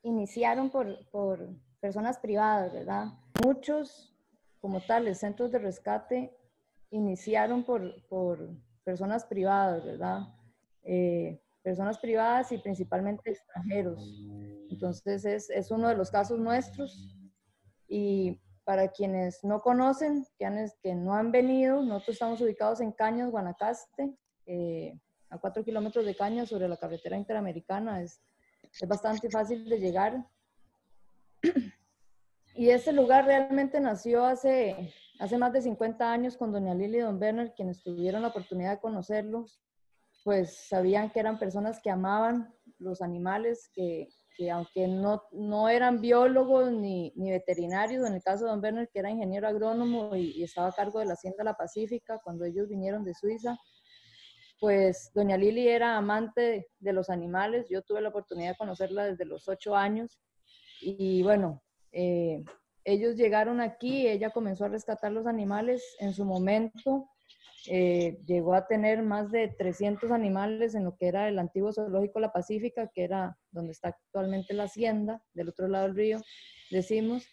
iniciaron por personas privadas, ¿verdad? Muchos, como tales, centros de rescate iniciaron por personas privadas, ¿verdad? Personas privadas y principalmente extranjeros. Entonces es uno de los casos nuestros. Y para quienes no conocen, que no han venido, nosotros estamos ubicados en Cañas, Guanacaste, a 4 kilómetros de Cañas sobre la carretera interamericana. Es bastante fácil de llegar. Y este lugar realmente nació hace más de 50 años con doña Lili y don Werner, quienes tuvieron la oportunidad de conocerlos, pues sabían que eran personas que amaban los animales, que aunque no eran biólogos ni veterinarios, en el caso de don Werner, que era ingeniero agrónomo y estaba a cargo de la Hacienda La Pacífica cuando ellos vinieron de Suiza, pues doña Lili era amante de los animales. Yo tuve la oportunidad de conocerla desde los 8 años y bueno, ellos llegaron aquí, ella comenzó a rescatar los animales. En su momento llegó a tener más de 300 animales en lo que era el antiguo zoológico La Pacífica, que era donde está actualmente la hacienda, del otro lado del río, decimos.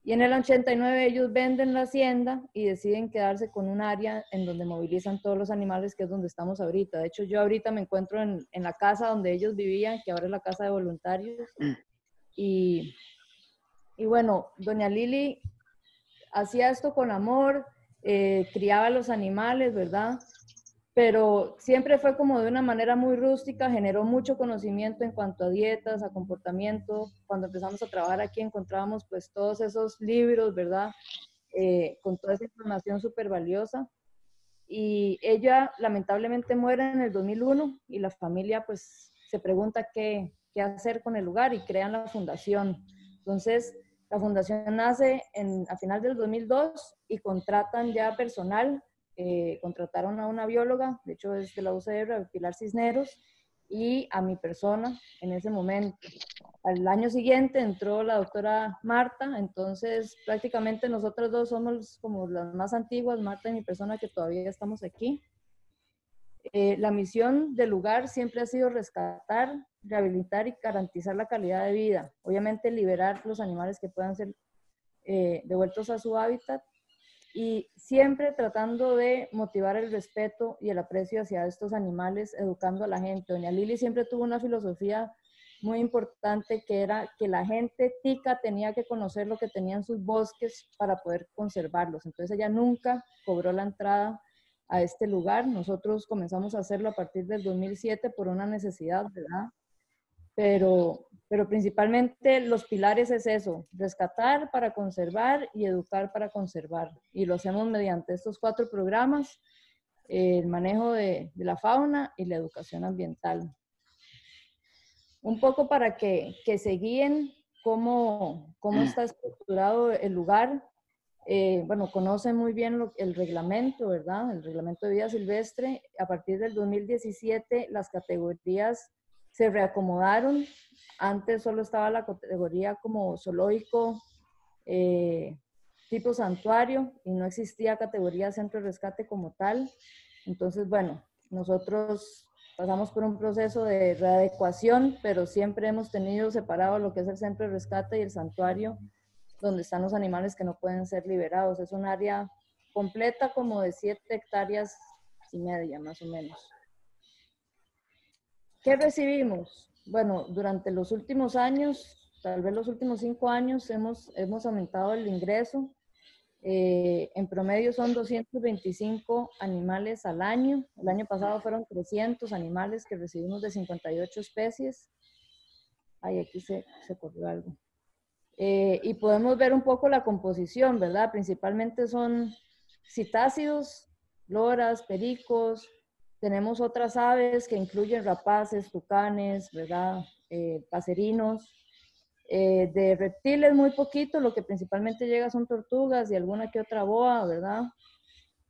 Y en el 89 ellos venden la hacienda y deciden quedarse con un área en donde movilizan todos los animales, que es donde estamos ahorita. De hecho, yo ahorita me encuentro en la casa donde ellos vivían, que ahora es la casa de voluntarios. Y bueno, doña Lili hacía esto con amor, criaba los animales, ¿verdad? Pero siempre fue como de una manera muy rústica, generó mucho conocimiento en cuanto a dietas, a comportamiento. Cuando empezamos a trabajar aquí encontrábamos pues todos esos libros, ¿verdad? Con toda esa información súper valiosa. Y ella lamentablemente muere en el 2001 y la familia pues se pregunta qué hacer con el lugar y crean la fundación. Entonces, la fundación nace a final del 2002 y contratan ya personal. Contrataron a una bióloga, de hecho es de la UCR, Pilar Cisneros, y a mi persona en ese momento. Al año siguiente entró la doctora Marta, entonces prácticamente nosotros dos somos como las más antiguas, Marta y mi persona, que todavía estamos aquí. La misión del lugar siempre ha sido rescatar, rehabilitar y garantizar la calidad de vida. Obviamente liberar los animales que puedan ser devueltos a su hábitat y siempre tratando de motivar el respeto y el aprecio hacia estos animales, educando a la gente. Doña Lili siempre tuvo una filosofía muy importante, que era que la gente tica tenía que conocer lo que tenían sus bosques para poder conservarlos. Entonces ella nunca cobró la entrada a este lugar. Nosotros comenzamos a hacerlo a partir del 2007 por una necesidad, ¿verdad? Pero principalmente los pilares es eso: rescatar para conservar y educar para conservar. Y lo hacemos mediante estos 4 programas: el manejo de la fauna y la educación ambiental. Un poco para que se guíen cómo está estructurado el lugar. Bueno, conocen muy bien el reglamento, ¿verdad? El reglamento de vida silvestre. A partir del 2017 las categorías se reacomodaron. Antes solo estaba la categoría como zoológico, tipo santuario, y no existía categoría centro de rescate como tal. Entonces, bueno, nosotros pasamos por un proceso de readecuación, pero siempre hemos tenido separado lo que es el centro de rescate y el santuario, donde están los animales que no pueden ser liberados. Es un área completa como de 7 hectáreas y media, más o menos. ¿Qué recibimos? Bueno, durante los últimos años, tal vez los últimos 5 años, hemos aumentado el ingreso. En promedio son 225 animales al año. El año pasado fueron 300 animales que recibimos de 58 especies. Ay, aquí se corrió algo. Y podemos ver un poco la composición, ¿verdad? Principalmente son citácidos, loras, pericos. Tenemos otras aves que incluyen rapaces, tucanes, ¿verdad? Paserinos. De reptiles muy poquito, lo que principalmente llega son tortugas y alguna que otra boa, ¿verdad?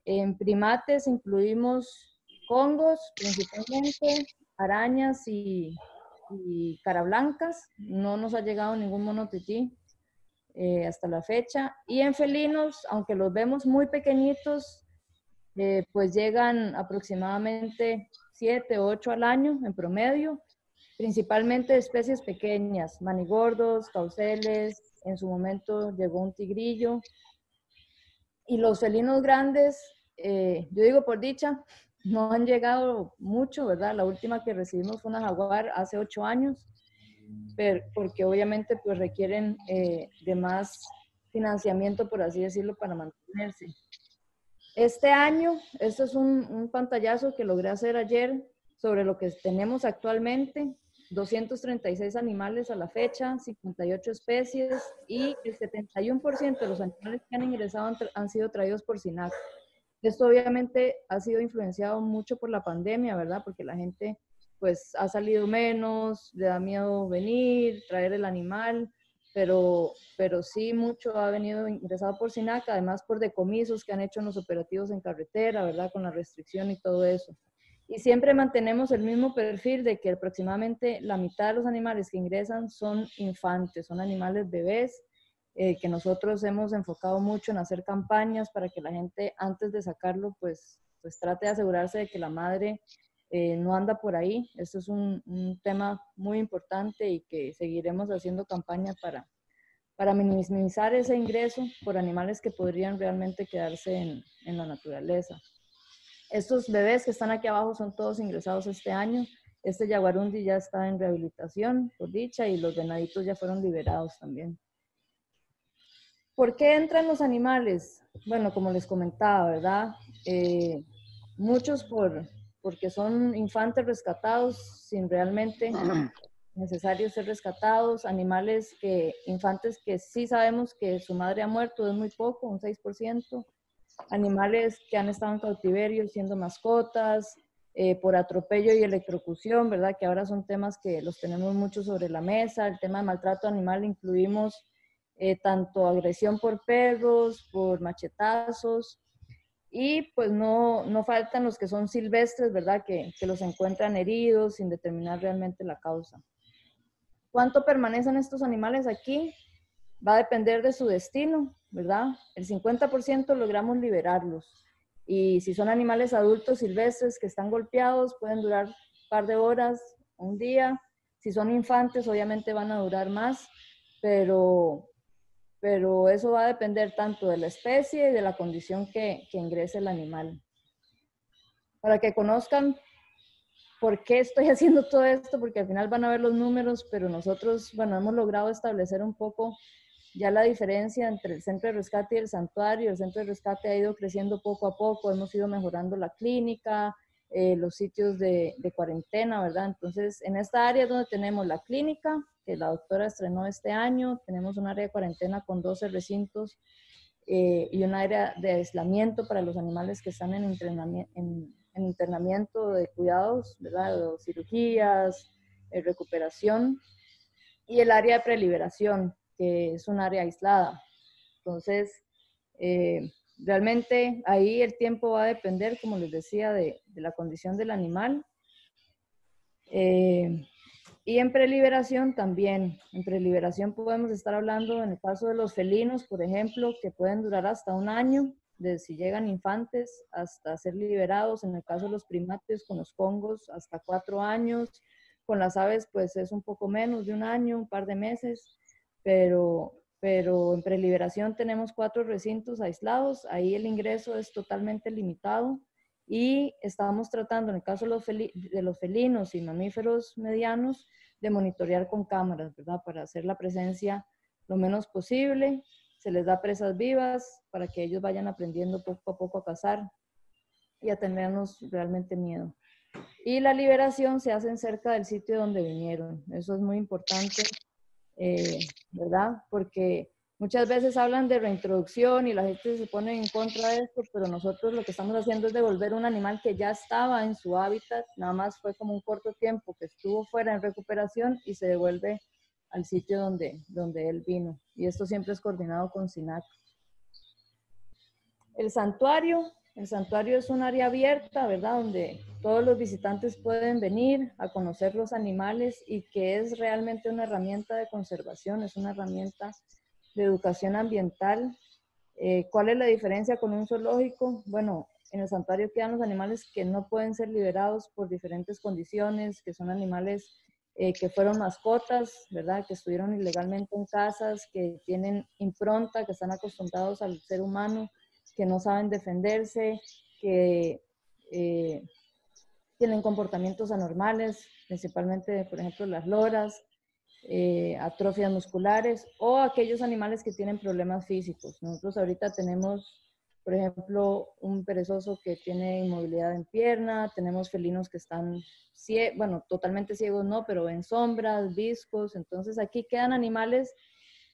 En primates incluimos congos principalmente, arañas y carablancas. No nos ha llegado ningún mono tití hasta la fecha. Y en felinos, aunque los vemos muy pequeñitos, pues llegan aproximadamente 7 o 8 al año en promedio. principalmente especies pequeñas, manigordos, cauceles, en su momento llegó un tigrillo. Y los felinos grandes, yo digo por dicha, no han llegado mucho, ¿verdad? La última que recibimos fue una jaguar hace 8 años, pero, porque obviamente pues requieren de más financiamiento, por así decirlo, para mantenerse. Este año, esto es un pantallazo que logré hacer ayer sobre lo que tenemos actualmente, 236 animales a la fecha, 58 especies y el 71% de los animales que han ingresado han sido traídos por SINAC. Esto obviamente ha sido influenciado mucho por la pandemia, ¿verdad? Porque la gente pues ha salido menos, le da miedo venir, traer el animal, pero sí mucho ha venido ingresado por SINAC, además por decomisos que han hecho en los operativos en carretera, ¿verdad? Con la restricción y todo eso. Y siempre mantenemos el mismo perfil de que aproximadamente la mitad de los animales que ingresan son infantes, son animales bebés, que nosotros hemos enfocado mucho en hacer campañas para que la gente antes de sacarlo pues trate de asegurarse de que la madre no anda por ahí. Esto es un tema muy importante y que seguiremos haciendo campaña para minimizar ese ingreso por animales que podrían realmente quedarse en la naturaleza. Estos bebés que están aquí abajo son todos ingresados este año. Este jaguarundi ya está en rehabilitación, por dicha, y los venaditos ya fueron liberados también. ¿Por qué entran los animales? Bueno, como les comentaba, ¿verdad? Muchos porque son infantes rescatados sin realmente necesario ser rescatados, infantes que sí sabemos que su madre ha muerto, es muy poco, un 6%, animales que han estado en cautiverio siendo mascotas, por atropello y electrocución, ¿verdad? Que ahora son temas que los tenemos mucho sobre la mesa. El tema de maltrato animal incluimos tanto agresión por perros, por machetazos, y pues no faltan los que son silvestres, ¿verdad? Que los encuentran heridos sin determinar realmente la causa. ¿Cuánto permanecen estos animales aquí? Va a depender de su destino, ¿verdad? El 50% logramos liberarlos. Y si son animales adultos silvestres que están golpeados, pueden durar un par de horas, un día. Si son infantes, obviamente van a durar más, pero eso va a depender tanto de la especie y de la condición que ingrese el animal. Para que conozcan por qué estoy haciendo todo esto, porque al final van a ver los números, pero nosotros, bueno, hemos logrado establecer un poco ya la diferencia entre el centro de rescate y el santuario. El centro de rescate ha ido creciendo poco a poco, hemos ido mejorando la clínica, los sitios de cuarentena, ¿verdad? Entonces, en esta área es donde tenemos la clínica, que la doctora estrenó este año, tenemos un área de cuarentena con 12 recintos y un área de aislamiento para los animales que están en internamiento de cuidados, ¿verdad? De cirugías, recuperación, y el área de preliberación, que es un área aislada. Entonces, realmente ahí el tiempo va a depender, como les decía, de la condición del animal. Y en preliberación también. En preliberación podemos estar hablando, en el caso de los felinos, por ejemplo, que pueden durar hasta un año, desde si llegan infantes hasta ser liberados. En el caso de los primates, con los congos, hasta 4 años. Con las aves, pues es un poco menos de un año, un par de meses, pero en preliberación tenemos 4 recintos aislados. Ahí el ingreso es totalmente limitado. Y estamos tratando, en el caso de los felinos y mamíferos medianos, de monitorear con cámaras, ¿verdad? Para hacer la presencia lo menos posible. Se les da presas vivas para que ellos vayan aprendiendo poco a poco a cazar y a tenernos realmente miedo. Y la liberación se hace cerca del sitio donde vinieron. Eso es muy importante, ¿verdad? Porque muchas veces hablan de reintroducción y la gente se pone en contra de esto, pero nosotros lo que estamos haciendo es devolver un animal que ya estaba en su hábitat, nada más fue como un corto tiempo que estuvo fuera en recuperación y se devuelve al sitio donde él vino. Y esto siempre es coordinado con SINAC. El santuario es un área abierta, ¿verdad? Donde todos los visitantes pueden venir a conocer los animales y que es realmente una herramienta de conservación, es una herramienta de educación ambiental. ¿Cuál es la diferencia con un zoológico? Bueno, en el santuario quedan los animales que no pueden ser liberados por diferentes condiciones, que son animales que fueron mascotas, ¿verdad? Que estuvieron ilegalmente en casas, que tienen impronta, que están acostumbrados al ser humano, que no saben defenderse, que tienen comportamientos anormales, principalmente, por ejemplo, las loras, atrofias musculares o aquellos animales que tienen problemas físicos. Nosotros ahorita tenemos, por ejemplo, un perezoso que tiene inmovilidad en pierna, tenemos felinos que están, bueno, totalmente ciegos no, pero en sombras, viscos. Entonces aquí quedan animales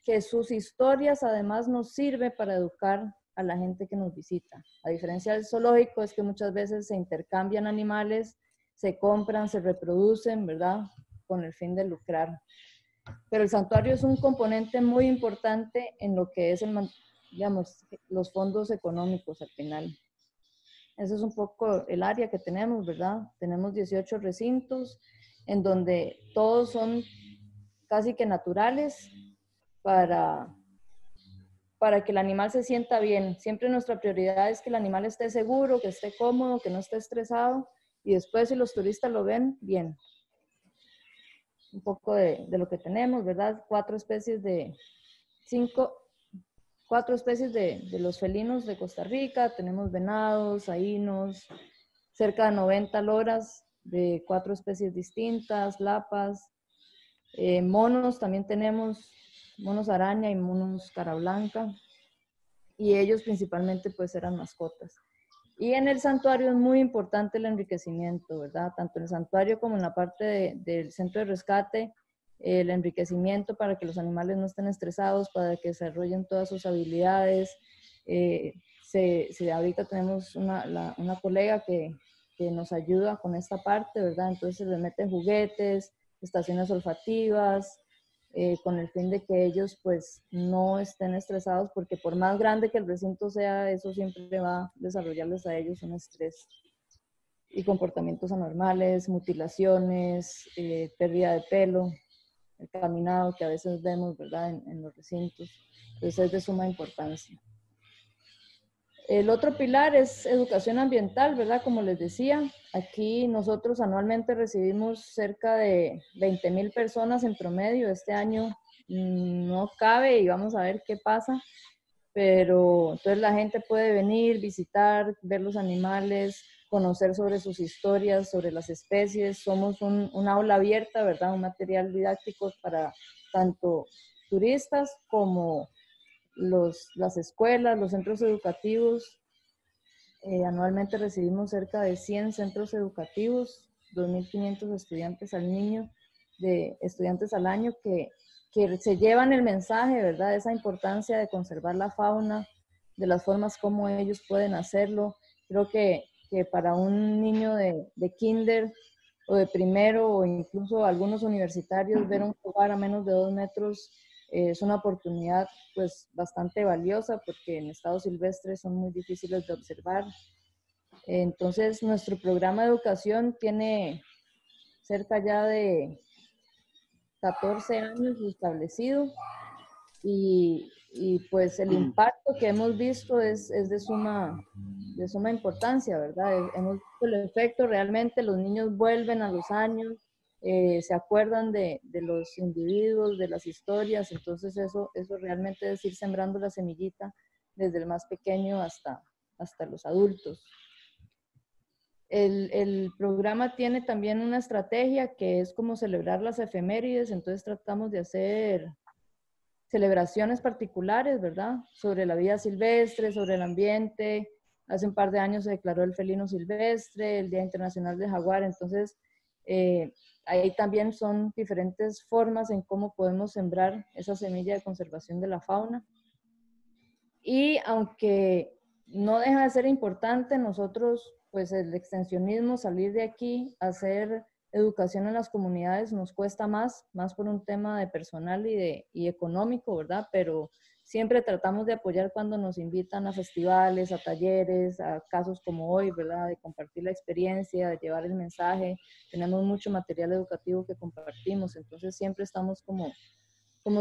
que sus historias además nos sirve para educar a la gente que nos visita. A diferencia del zoológico es que muchas veces se intercambian animales, se compran, se reproducen, ¿verdad? Con el fin de lucrar. Pero el santuario es un componente muy importante en lo que es digamos, los fondos económicos al final. Eso es un poco el área que tenemos, ¿verdad? Tenemos 18 recintos en donde todos son casi que naturales para que el animal se sienta bien. Siempre nuestra prioridad es que el animal esté seguro, que esté cómodo, que no esté estresado, y después si los turistas lo ven, bien. Un poco de lo que tenemos, ¿verdad? Cuatro especies de los felinos de Costa Rica. Tenemos venados, ainos, cerca de 90 loras de 4 especies distintas, lapas, monos también tenemos, monos araña y monos cara blanca, y ellos principalmente pues eran mascotas. Y en el santuario es muy importante el enriquecimiento, ¿verdad? Tanto en el santuario como en la parte del centro de rescate, el enriquecimiento para que los animales no estén estresados, para que desarrollen todas sus habilidades. Ahorita tenemos una colega que nos ayuda con esta parte, ¿verdad? Entonces les meten juguetes, estaciones olfativas, con el fin de que ellos pues no estén estresados, porque por más grande que el recinto sea, eso siempre va a desarrollarles a ellos un estrés. Y comportamientos anormales, mutilaciones, pérdida de pelo, el caminado que a veces vemos, ¿verdad?, en los recintos. Entonces es de suma importancia. El otro pilar es educación ambiental, ¿verdad? Como les decía, aquí nosotros anualmente recibimos cerca de 20,000 personas en promedio. Este año no cabe y vamos a ver qué pasa, pero entonces la gente puede venir, visitar, ver los animales, conocer sobre sus historias, sobre las especies. Somos un aula abierta, ¿verdad? Un material didáctico para tanto turistas como las escuelas, los centros educativos. Anualmente recibimos cerca de 100 centros educativos, 2,500 estudiantes estudiantes al año que se llevan el mensaje, ¿verdad? De esa importancia de conservar la fauna, de las formas como ellos pueden hacerlo. Creo que para un niño de kinder o de primero o incluso algunos universitarios, ver un lugar a menos de 2 metros es una oportunidad pues bastante valiosa, porque en estado silvestre son muy difíciles de observar. Entonces nuestro programa de educación tiene cerca ya de 14 años establecido, y pues el impacto que hemos visto es de suma importancia, ¿verdad? Hemos visto el efecto. Realmente los niños vuelven a los años, se acuerdan de los individuos, de las historias. Entonces eso realmente es ir sembrando la semillita desde el más pequeño hasta los adultos. El programa tiene también una estrategia que es como celebrar las efemérides. Entonces tratamos de hacer celebraciones particulares, ¿verdad? Sobre la vida silvestre, sobre el ambiente. Hace un par de años se declaró el felino silvestre, el Día Internacional del Jaguar. Entonces, ahí también son diferentes formas en cómo podemos sembrar esa semilla de conservación de la fauna. Y aunque no deja de ser importante, nosotros, pues el extensionismo, salir de aquí, hacer educación en las comunidades nos cuesta más por un tema de personal y económico, ¿verdad? Pero siempre tratamos de apoyar cuando nos invitan a festivales, a talleres, a casos como hoy, ¿verdad? De compartir la experiencia, de llevar el mensaje. Tenemos mucho material educativo que compartimos, entonces siempre estamos como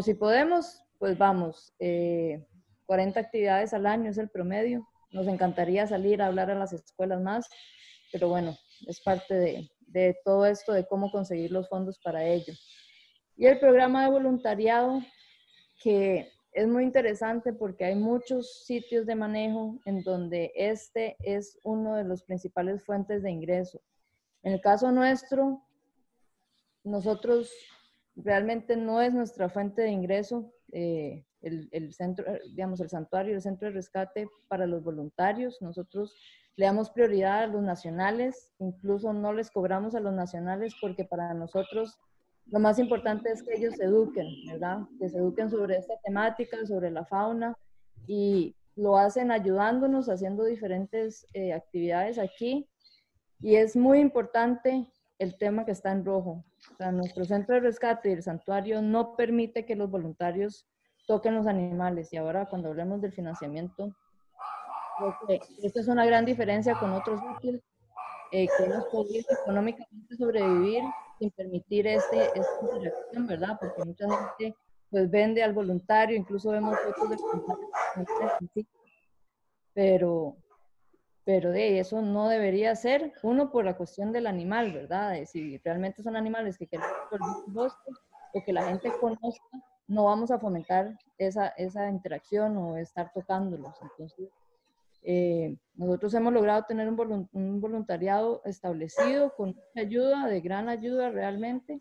si podemos, pues vamos. 40 actividades al año es el promedio. Nos encantaría salir a hablar a las escuelas más, pero bueno, es parte de de todo esto, de cómo conseguir los fondos para ello. Y el programa de voluntariado, que es muy interesante porque hay muchos sitios de manejo en donde este es uno de los principales fuentes de ingreso. En el caso nuestro, nosotros realmente no es nuestra fuente de ingreso, el centro, digamos, el santuario, el centro de rescate para los voluntarios. Nosotros le damos prioridad a los nacionales, incluso no les cobramos a los nacionales porque para nosotros lo más importante es que ellos se eduquen, ¿verdad? Que se eduquen sobre esta temática, sobre la fauna, y lo hacen ayudándonos, haciendo diferentes actividades aquí. Y es muy importante el tema que está en rojo. O sea, nuestro centro de rescate y el santuario no permite que los voluntarios toquen los animales. Y ahora cuando hablemos del financiamiento, creo que esta es una gran diferencia con otros sitios que hemos podido económicamente sobrevivir sin permitir esta interacción, ¿verdad? Porque mucha gente pues vende al voluntario, incluso vemos fotos de voluntarios, pero de eso no debería ser, uno por la cuestión del animal, ¿verdad? De si realmente son animales que queremos volver al bosque o que la gente conozca, no vamos a fomentar esa interacción o estar tocándolos. Entonces, nosotros hemos logrado tener un voluntariado establecido con mucha ayuda, de gran ayuda realmente,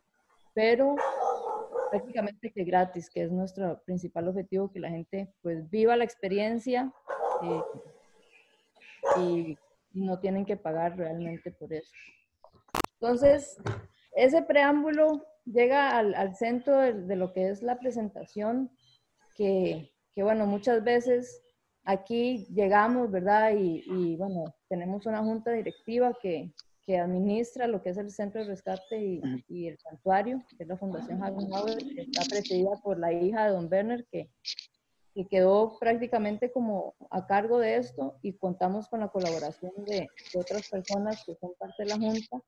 pero prácticamente que gratis, que es nuestro principal objetivo, que la gente pues viva la experiencia y no tienen que pagar realmente por eso. Entonces, ese preámbulo llega al centro de lo que es la presentación, que bueno, muchas veces aquí llegamos, ¿verdad? Y bueno, tenemos una junta directiva que administra lo que es el centro de rescate y el santuario, que es la Fundación Hagenauer, que está presidida por la hija de don Werner, que quedó prácticamente como a cargo de esto, y contamos con la colaboración de otras personas que son parte de la junta.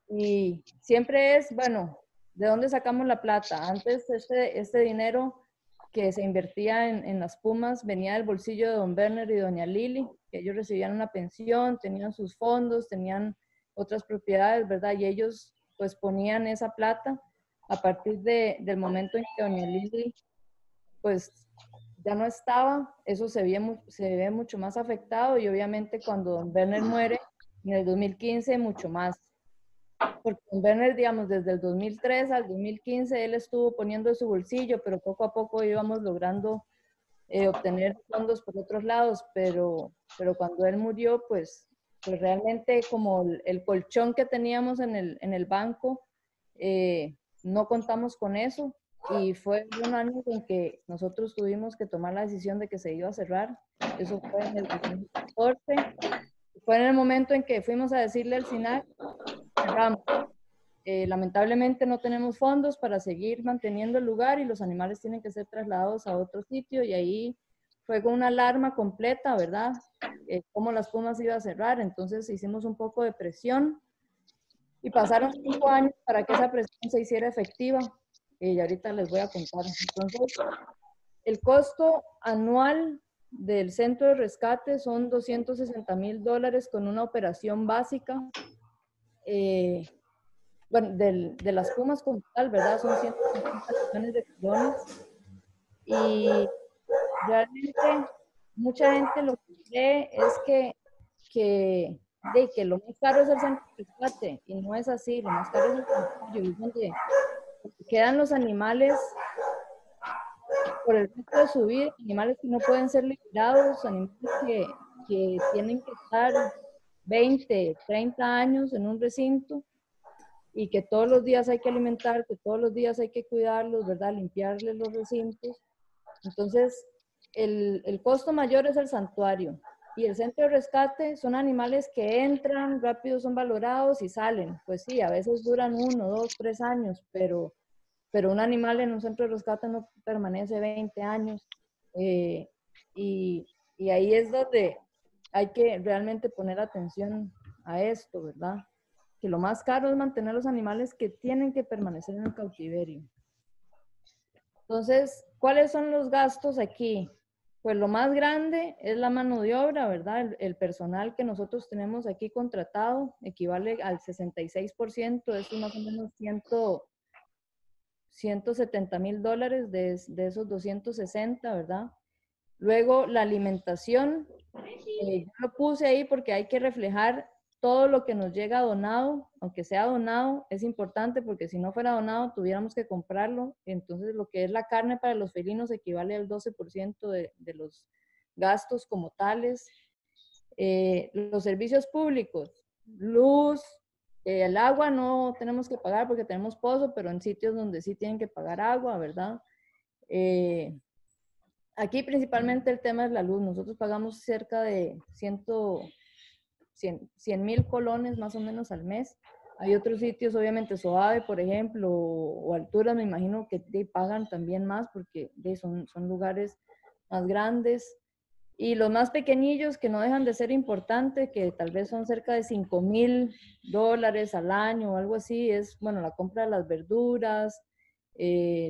Y siempre es, bueno, ¿de dónde sacamos la plata? Antes este dinero que se invertía en las pumas venía del bolsillo de don Werner y doña Lili, que ellos recibían una pensión, tenían sus fondos, tenían otras propiedades, ¿verdad? Y ellos pues ponían esa plata. A partir del momento en que doña Lili pues ya no estaba, eso se ve mucho más afectado, y obviamente cuando don Werner muere en el 2015 mucho más. Porque don Werner, digamos, desde el 2003 al 2015 él estuvo poniendo de su bolsillo, pero poco a poco íbamos logrando obtener fondos por otros lados, pero cuando él murió, pues realmente como el colchón que teníamos en el banco, no contamos con eso, y fue un año en que nosotros tuvimos que tomar la decisión de que se iba a cerrar. Eso fue en el 2014, fue en el momento en que fuimos a decirle al SINAC, cerramos. Lamentablemente no tenemos fondos para seguir manteniendo el lugar y los animales tienen que ser trasladados a otro sitio, y ahí fue con una alarma completa, ¿verdad? Cómo las pumas iba a cerrar. Entonces hicimos un poco de presión y pasaron 5 años para que esa presión se hiciera efectiva, y ahorita les voy a contar. Entonces, el costo anual del centro de rescate son $260,000 con una operación básica. Bueno, de las pumas como tal, ¿verdad? Son 150 millones de colones, y realmente mucha gente lo que cree es que lo más caro es el centro de rescate, y no es así. Lo más caro es el santuario, es donde quedan los animales por el resto de su vida, animales que no pueden ser liberados, animales que tienen que estar 20, 30 años en un recinto, y que todos los días hay que alimentar, que todos los días hay que cuidarlos, ¿verdad? Limpiarles los recintos. Entonces, el costo mayor es el santuario, y el centro de rescate son animales que entran, rápido son valorados y salen. Pues sí, a veces duran 1, 2, 3 años, pero un animal en un centro de rescate no permanece 20 años. Y ahí es donde hay que realmente poner atención a esto, ¿verdad? Que lo más caro es mantener los animales que tienen que permanecer en el cautiverio. Entonces, ¿cuáles son los gastos aquí? Pues lo más grande es la mano de obra, ¿verdad? El personal que nosotros tenemos aquí contratado equivale al 66%, eso más o menos 170,000 dólares de esos 260, ¿verdad? Luego, la alimentación, yo lo puse ahí porque hay que reflejar todo lo que nos llega donado, aunque sea donado, es importante porque si no fuera donado tuviéramos que comprarlo. Entonces, lo que es la carne para los felinos equivale al 12% de los gastos como tales. Los servicios públicos, luz, el agua no tenemos que pagar porque tenemos pozo, pero en sitios donde sí tienen que pagar agua, ¿verdad? Eh, Aquí principalmente el tema es la luz. Nosotros pagamos cerca de 100,000 colones más o menos al mes. Hay otros sitios, obviamente Soave, por ejemplo, o Altura, me imagino que pagan también más porque son lugares más grandes. Y los más pequeñillos que no dejan de ser importantes, que tal vez son cerca de 5,000 dólares al año o algo así, es, bueno, la compra de las verduras,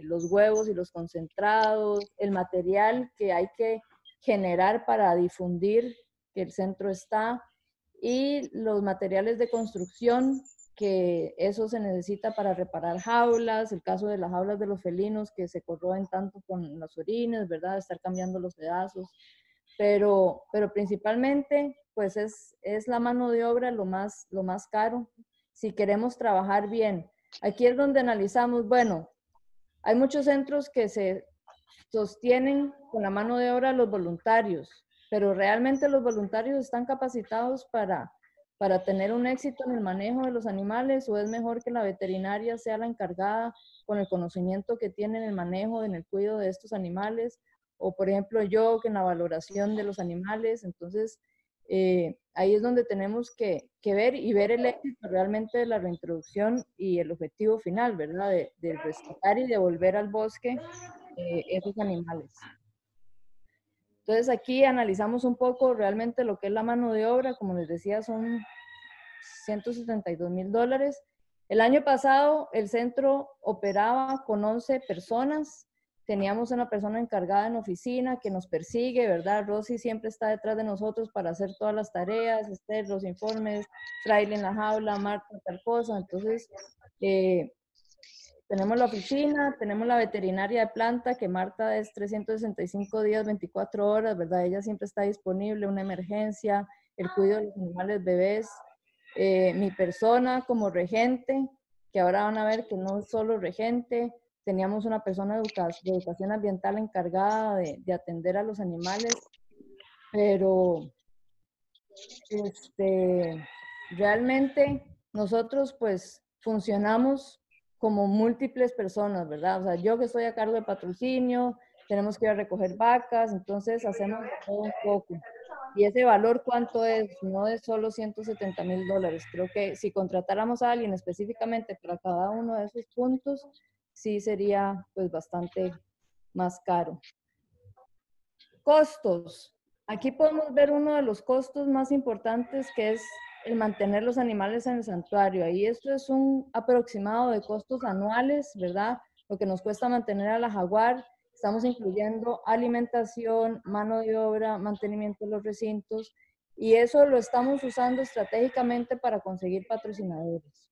los huevos y los concentrados, el material que hay que generar para difundir que el centro está, y los materiales de construcción, que eso se necesita para reparar jaulas, el caso de las jaulas de los felinos que se corroen tanto con los orines, ¿verdad? Estar cambiando los pedazos. Pero principalmente, pues es la mano de obra lo más caro si queremos trabajar bien. Aquí es donde analizamos, bueno, hay muchos centros que se sostienen con la mano de obra de los voluntarios, pero realmente los voluntarios están capacitados para tener un éxito en el manejo de los animales, o es mejor que la veterinaria sea la encargada con el conocimiento que tiene en el manejo, en el cuidado de estos animales, o por ejemplo yo que en la valoración de los animales. Entonces ahí es donde tenemos que ver y ver el éxito realmente de la reintroducción y el objetivo final, ¿verdad? De rescatar y devolver al bosque esos animales. Entonces aquí analizamos un poco realmente lo que es la mano de obra. Como les decía, son 172,000 dólares. El año pasado el centro operaba con 11 personas. Teníamos una persona encargada en oficina que nos persigue, ¿verdad? Rosy siempre está detrás de nosotros para hacer todas las tareas, los informes, traerle en la jaula, Marta, tal cosa. Entonces, tenemos la oficina, tenemos la veterinaria de planta, que Marta es 365 días, 24 horas, ¿verdad? Ella siempre está disponible, una emergencia, el cuidado de los animales bebés. Mi persona como regente, que ahora van a ver que no es solo regente, teníamos una persona de educación ambiental encargada de atender a los animales, pero realmente nosotros pues funcionamos como múltiples personas, ¿verdad? O sea, yo que estoy a cargo de patrocinio, tenemos que ir a recoger vacas, entonces hacemos todo un poco. Y ese valor, ¿cuánto es? No es solo 170,000 dólares. Creo que si contratáramos a alguien específicamente para cada uno de esos puntos, sí sería pues bastante más caro. Costos. Aquí podemos ver uno de los costos más importantes, que es el mantener los animales en el santuario. Ahí esto es un aproximado de costos anuales, ¿verdad? Lo que nos cuesta mantener a la jaguar. Estamos incluyendo alimentación, mano de obra, mantenimiento de los recintos, y eso lo estamos usando estratégicamente para conseguir patrocinadores.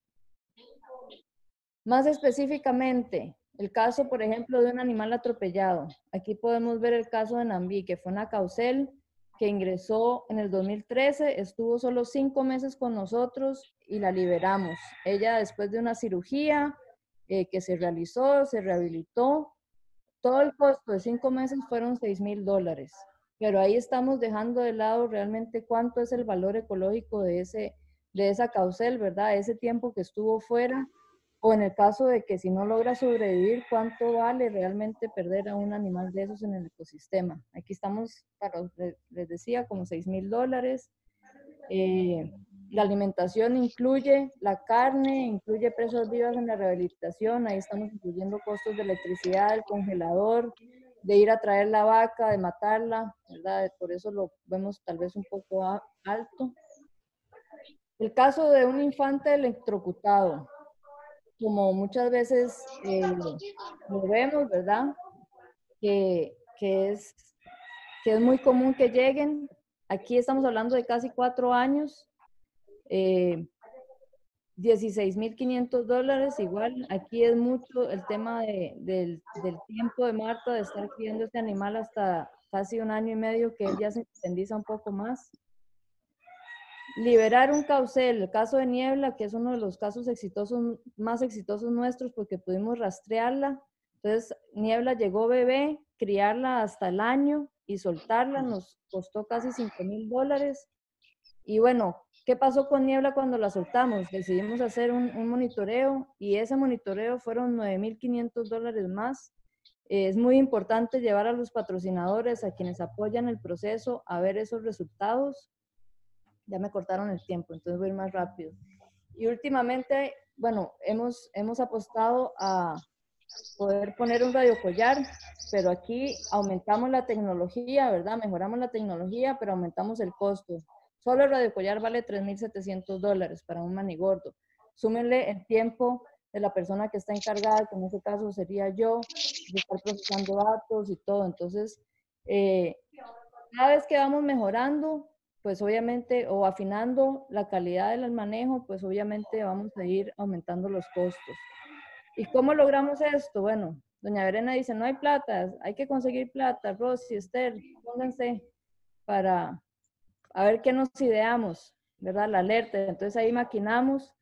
Más específicamente, el caso, por ejemplo, de un animal atropellado. Aquí podemos ver el caso de Nambi, que fue una caucel que ingresó en el 2013, estuvo solo 5 meses con nosotros y la liberamos. Ella, después de una cirugía que se realizó, se rehabilitó. Todo el costo de 5 meses fueron 6,000 dólares. Pero ahí estamos dejando de lado realmente cuánto es el valor ecológico de esa caucel, ¿verdad? Ese tiempo que estuvo fuera, o en el caso de que si no logra sobrevivir, ¿cuánto vale realmente perder a un animal de esos en el ecosistema? Aquí estamos, les decía, como 6,000 dólares. La alimentación incluye la carne, incluye presas vivas en la rehabilitación, ahí estamos incluyendo costos de electricidad, el congelador, de ir a traer la vaca, de matarla, ¿verdad? Por eso lo vemos tal vez un poco alto. El caso de un infante electrocutado, como muchas veces lo vemos, ¿verdad? Que es que es muy común que lleguen. Aquí estamos hablando de casi 4 años, $16,500, igual. Aquí es mucho el tema del tiempo de Marta, de estar criando este animal hasta casi 1 año y medio, que él ya se independiza un poco más. Liberar un caucel, el caso de Niebla, que es uno de los casos exitosos, más exitosos nuestros, porque pudimos rastrearla. Entonces, Niebla llegó bebé, criarla hasta el año y soltarla nos costó casi $5,000. Y bueno, ¿qué pasó con Niebla cuando la soltamos? Decidimos hacer un monitoreo y ese monitoreo fueron $9,500 más. Es muy importante llevar a los patrocinadores, a quienes apoyan el proceso, a ver esos resultados. Ya me cortaron el tiempo, entonces voy a ir más rápido. Y últimamente, bueno, hemos apostado a poder poner un radiocollar, pero aquí aumentamos la tecnología, ¿verdad? Mejoramos la tecnología, pero aumentamos el costo. Solo el radiocollar vale $3,700 para un manigordo. Súmenle el tiempo de la persona que está encargada, que en este caso sería yo, de estar procesando datos y todo. Entonces, cada vez que vamos mejorando, pues obviamente, o afinando la calidad del manejo, pues obviamente vamos a ir aumentando los costos. ¿Y cómo logramos esto? Bueno, doña Verena dice, no hay plata, hay que conseguir plata. Rosy, Esther, pónganse para a ver qué nos ideamos, ¿verdad? La alerta. Entonces ahí maquinamos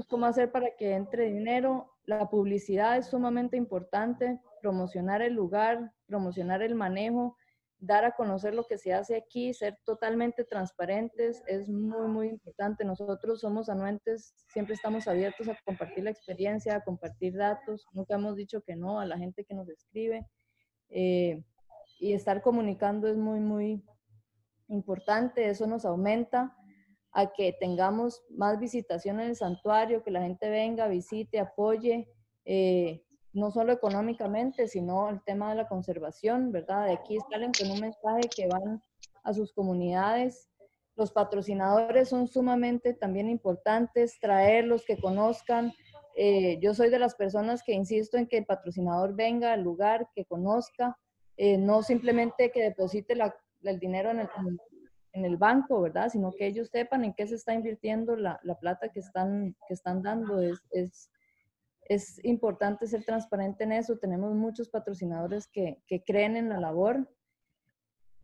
cómo hacer para que entre dinero. La publicidad es sumamente importante, promocionar el lugar, promocionar el manejo, dar a conocer lo que se hace aquí, ser totalmente transparentes, es muy, muy importante. Nosotros somos anuentes, siempre estamos abiertos a compartir la experiencia, a compartir datos, nunca hemos dicho que no a la gente que nos escribe, y estar comunicando es muy, muy importante, eso nos aumenta a que tengamos más visitación en el santuario, que la gente venga, visite, apoye, no solo económicamente, sino el tema de la conservación, ¿verdad? De aquí salen con un mensaje que van a sus comunidades. Los patrocinadores son sumamente también importantes, traerlos, que conozcan. Yo soy de las personas que insisto en que el patrocinador venga al lugar, que conozca, no simplemente que deposite el dinero en el banco, ¿verdad? Sino que ellos sepan en qué se está invirtiendo la plata que están dando. Es importante ser transparente en eso. Tenemos muchos patrocinadores que creen en la labor.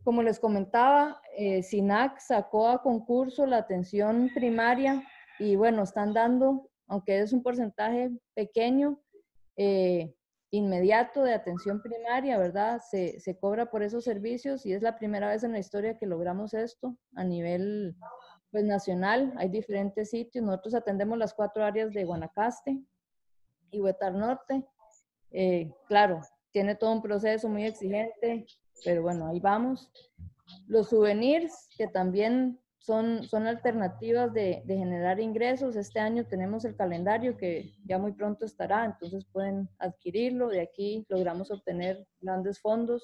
Como les comentaba, SINAC sacó a concurso la atención primaria y bueno, están dando, aunque es un porcentaje pequeño, inmediato de atención primaria, ¿verdad? Se cobra por esos servicios y es la primera vez en la historia que logramos esto a nivel pues, nacional. Hay diferentes sitios. Nosotros atendemos las 4 áreas de Guanacaste y Huetar Norte. Claro, tiene todo un proceso muy exigente, pero bueno, ahí vamos. Los souvenirs, que también son alternativas de generar ingresos. Este año tenemos el calendario que ya muy pronto estará, entonces pueden adquirirlo. De aquí logramos obtener grandes fondos.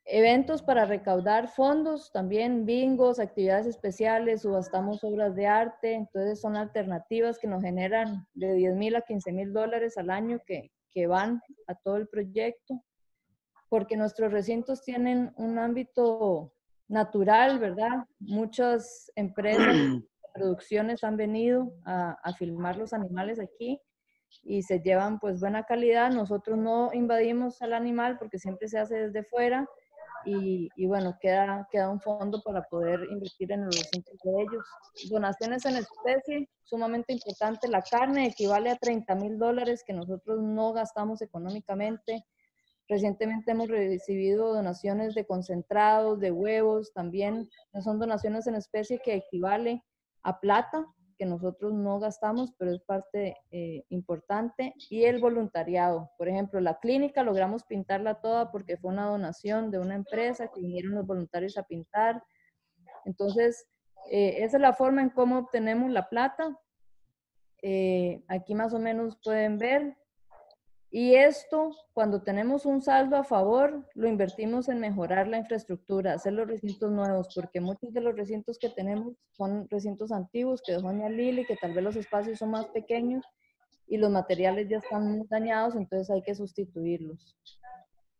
Eventos para recaudar fondos, también bingos, actividades especiales, subastamos obras de arte, entonces son alternativas que nos generan de $10,000 a $15,000 al año que van a todo el proyecto, porque nuestros recintos tienen un ámbito natural, ¿verdad? Muchas empresas, producciones han venido a filmar los animales aquí y se llevan pues buena calidad. Nosotros no invadimos al animal porque siempre se hace desde fuera y bueno, queda un fondo para poder invertir en los recintos de ellos. Donaciones en especie, sumamente importante. La carne equivale a $30,000 que nosotros no gastamos económicamente. Recientemente hemos recibido donaciones de concentrados, de huevos también. Son donaciones en especie que equivale a plata, que nosotros no gastamos, pero es parte importante. Y el voluntariado. Por ejemplo, la clínica logramos pintarla toda porque fue una donación de una empresa que vinieron los voluntarios a pintar. Entonces, esa es la forma en cómo obtenemos la plata. Aquí más o menos pueden ver. Y esto, cuando tenemos un saldo a favor, lo invertimos en mejorar la infraestructura, hacer los recintos nuevos, porque muchos de los recintos que tenemos son recintos antiguos que dejó doña Lili, que tal vez los espacios son más pequeños y los materiales ya están muy dañados, entonces hay que sustituirlos.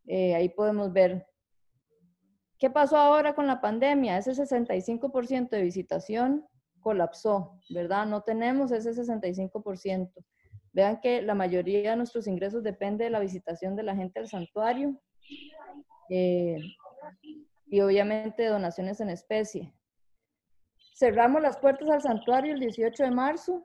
Ahí podemos ver. ¿Qué pasó ahora con la pandemia? Ese 65% de visitación colapsó, ¿verdad? No tenemos ese 65%. Vean que la mayoría de nuestros ingresos depende de la visitación de la gente al santuario y obviamente de donaciones en especie. Cerramos las puertas al santuario el 18 de marzo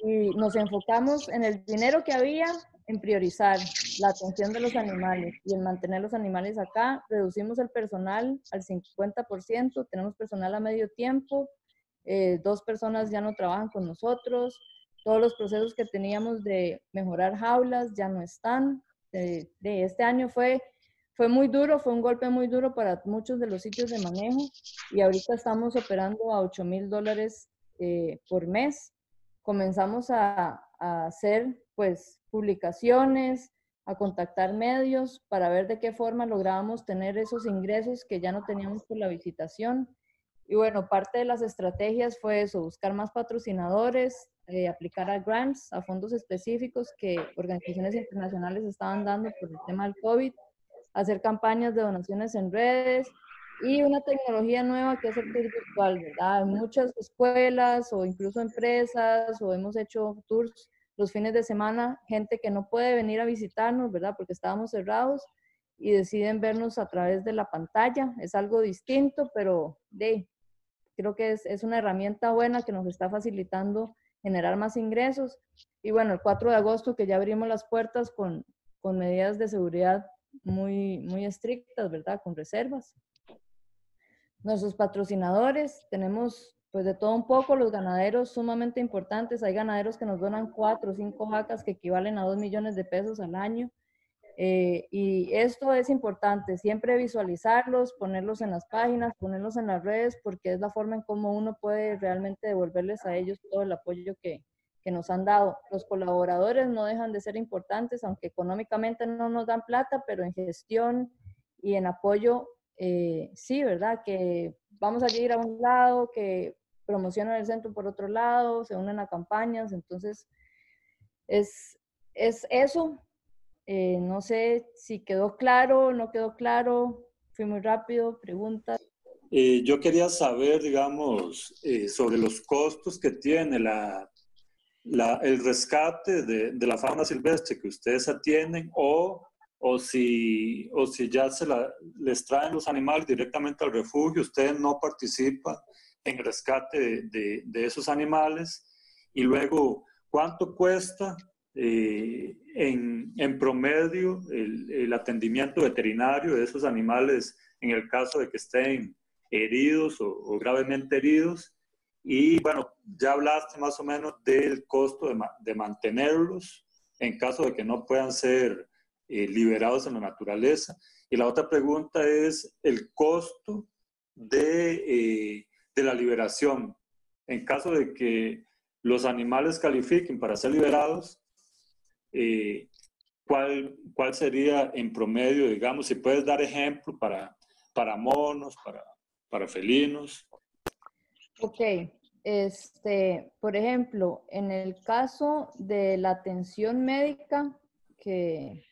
y nos enfocamos en el dinero que había en priorizar la atención de los animales y en mantener los animales acá. Reducimos el personal al 50%, tenemos personal a medio tiempo, 2 personas ya no trabajan con nosotros, todos los procesos que teníamos de mejorar jaulas ya no están. De este año fue muy duro, fue un golpe muy duro para muchos de los sitios de manejo y ahorita estamos operando a $8,000 por mes. Comenzamos a hacer pues publicaciones, a contactar medios para ver de qué forma lográbamos tener esos ingresos que ya no teníamos por la visitación. Y bueno, parte de las estrategias fue eso, buscar más patrocinadores, aplicar a grants, a fondos específicos que organizaciones internacionales estaban dando por el tema del COVID, hacer campañas de donaciones en redes y una tecnología nueva que es el tour virtual, ¿verdad? En muchas escuelas o incluso empresas o hemos hecho tours los fines de semana, gente que no puede venir a visitarnos, ¿verdad? Porque estábamos cerrados y deciden vernos a través de la pantalla. Es algo distinto, pero creo que es una herramienta buena que nos está facilitando generar más ingresos. Y bueno, el 4 de agosto que ya abrimos las puertas con medidas de seguridad muy estrictas, ¿verdad? Con reservas. Nuestros patrocinadores, tenemos pues de todo un poco, los ganaderos sumamente importantes. Hay ganaderos que nos donan 4 o 5 vacas que equivalen a 2 millones de pesos al año. Y esto es importante, siempre visualizarlos, ponerlos en las páginas, ponerlos en las redes, porque es la forma en cómo uno puede realmente devolverles a ellos todo el apoyo que nos han dado. Los colaboradores no dejan de ser importantes, aunque económicamente no nos dan plata, pero en gestión y en apoyo, sí, ¿verdad? Que vamos a ir a un lado, que promocionan el centro por otro lado, se unen a campañas, entonces es eso. No sé si quedó claro, no quedó claro, fui muy rápido, preguntas. Yo quería saber, digamos, sobre los costos que tiene el rescate de la fauna silvestre que ustedes atienden o si ya les traen los animales directamente al refugio, ustedes no participan en el rescate de esos animales. Y luego, ¿cuánto cuesta en promedio el atendimiento veterinario de esos animales en el caso de que estén heridos o gravemente heridos? Y bueno, ya hablaste más o menos del costo de mantenerlos en caso de que no puedan ser liberados en la naturaleza. Y la otra pregunta es el costo de la liberación. En caso de que los animales califiquen para ser liberados, ¿cuál sería en promedio, digamos, si puedes dar ejemplo para monos, para felinos? Ok, por ejemplo, en el caso de la atención médica que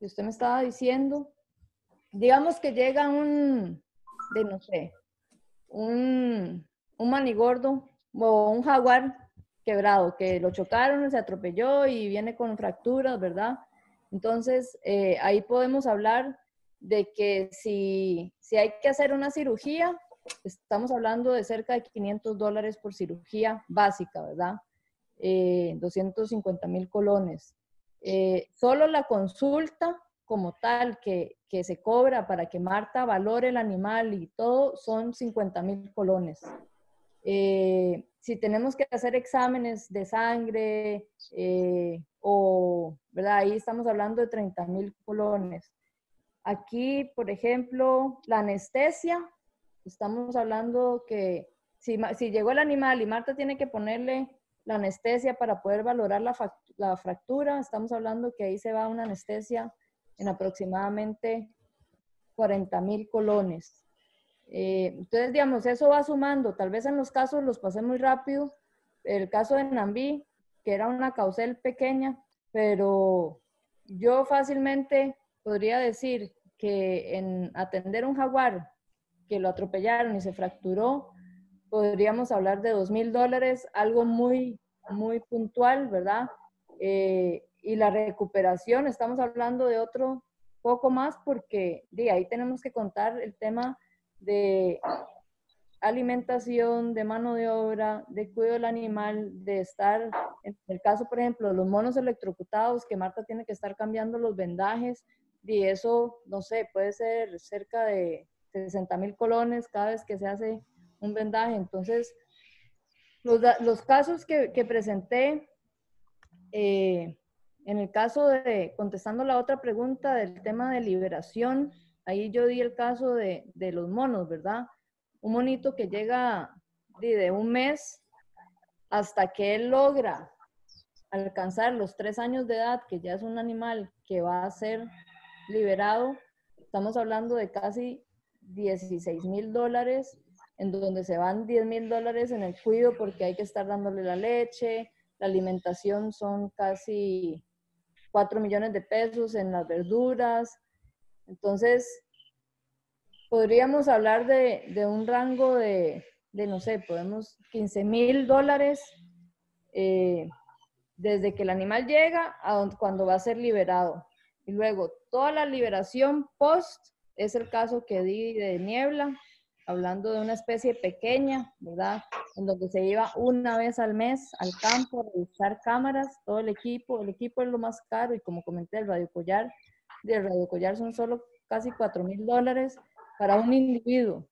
usted me estaba diciendo, digamos que llega no sé, un manigordo o un jaguar quebrado, que lo chocaron, se atropelló y viene con fracturas, ¿verdad? Entonces, ahí podemos hablar de que si hay que hacer una cirugía, estamos hablando de cerca de $500 por cirugía básica, ¿verdad? 250,000 colones. Solo la consulta como tal que se cobra para que Marta valore el animal y todo son 50,000 colones. Si tenemos que hacer exámenes de sangre ¿verdad? Ahí estamos hablando de 30,000 colones. Aquí, por ejemplo, la anestesia, estamos hablando que si llegó el animal y Marta tiene que ponerle la anestesia para poder valorar la fractura, estamos hablando que ahí se va una anestesia en aproximadamente 40,000 colones. Entonces, digamos, eso va sumando. Tal vez en los casos los pasé muy rápido. El caso de Nambí, que era una caucel pequeña, pero yo fácilmente podría decir que en atender un jaguar que lo atropellaron y se fracturó, podríamos hablar de $2,000, algo muy, muy puntual, ¿verdad? Y la recuperación, estamos hablando de otro poco más porque de ahí tenemos que contar el tema de alimentación, de mano de obra, de cuidado del animal, de estar, en el caso, por ejemplo, de los monos electrocutados, que Marta tiene que estar cambiando los vendajes, y eso, no sé, puede ser cerca de 60,000 colones cada vez que se hace un vendaje. Entonces, los casos que presenté, en el caso de, contestando la otra pregunta del tema de liberación, ahí yo di el caso de los monos, ¿verdad? Un monito que llega de un mes hasta que él logra alcanzar los 3 años de edad, que ya es un animal que va a ser liberado, estamos hablando de casi $16,000, en donde se van $10,000 en el cuido porque hay que estar dándole la leche, la alimentación son casi 4 millones de pesos en las verduras. Entonces, podríamos hablar de un rango no sé, podemos $15,000 desde que el animal llega a cuando va a ser liberado. Y luego, toda la liberación post, es el caso que di de Niebla, hablando de una especie pequeña, ¿verdad? En donde se iba una vez al mes al campo a revisar cámaras, todo el equipo es lo más caro, y como comenté, el radiocollar son solo casi $4,000 para un individuo,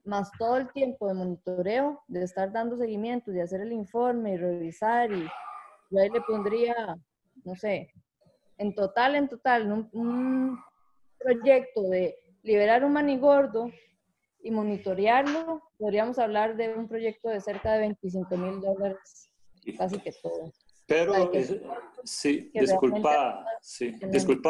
más todo el tiempo de monitoreo, de estar dando seguimiento, de hacer el informe y revisar, y yo ahí le pondría, no sé, en total, un proyecto de liberar un manigordo y monitorearlo, podríamos hablar de un proyecto de cerca de $25,000, casi que todo. Pero, O sea, sí, que disculpa,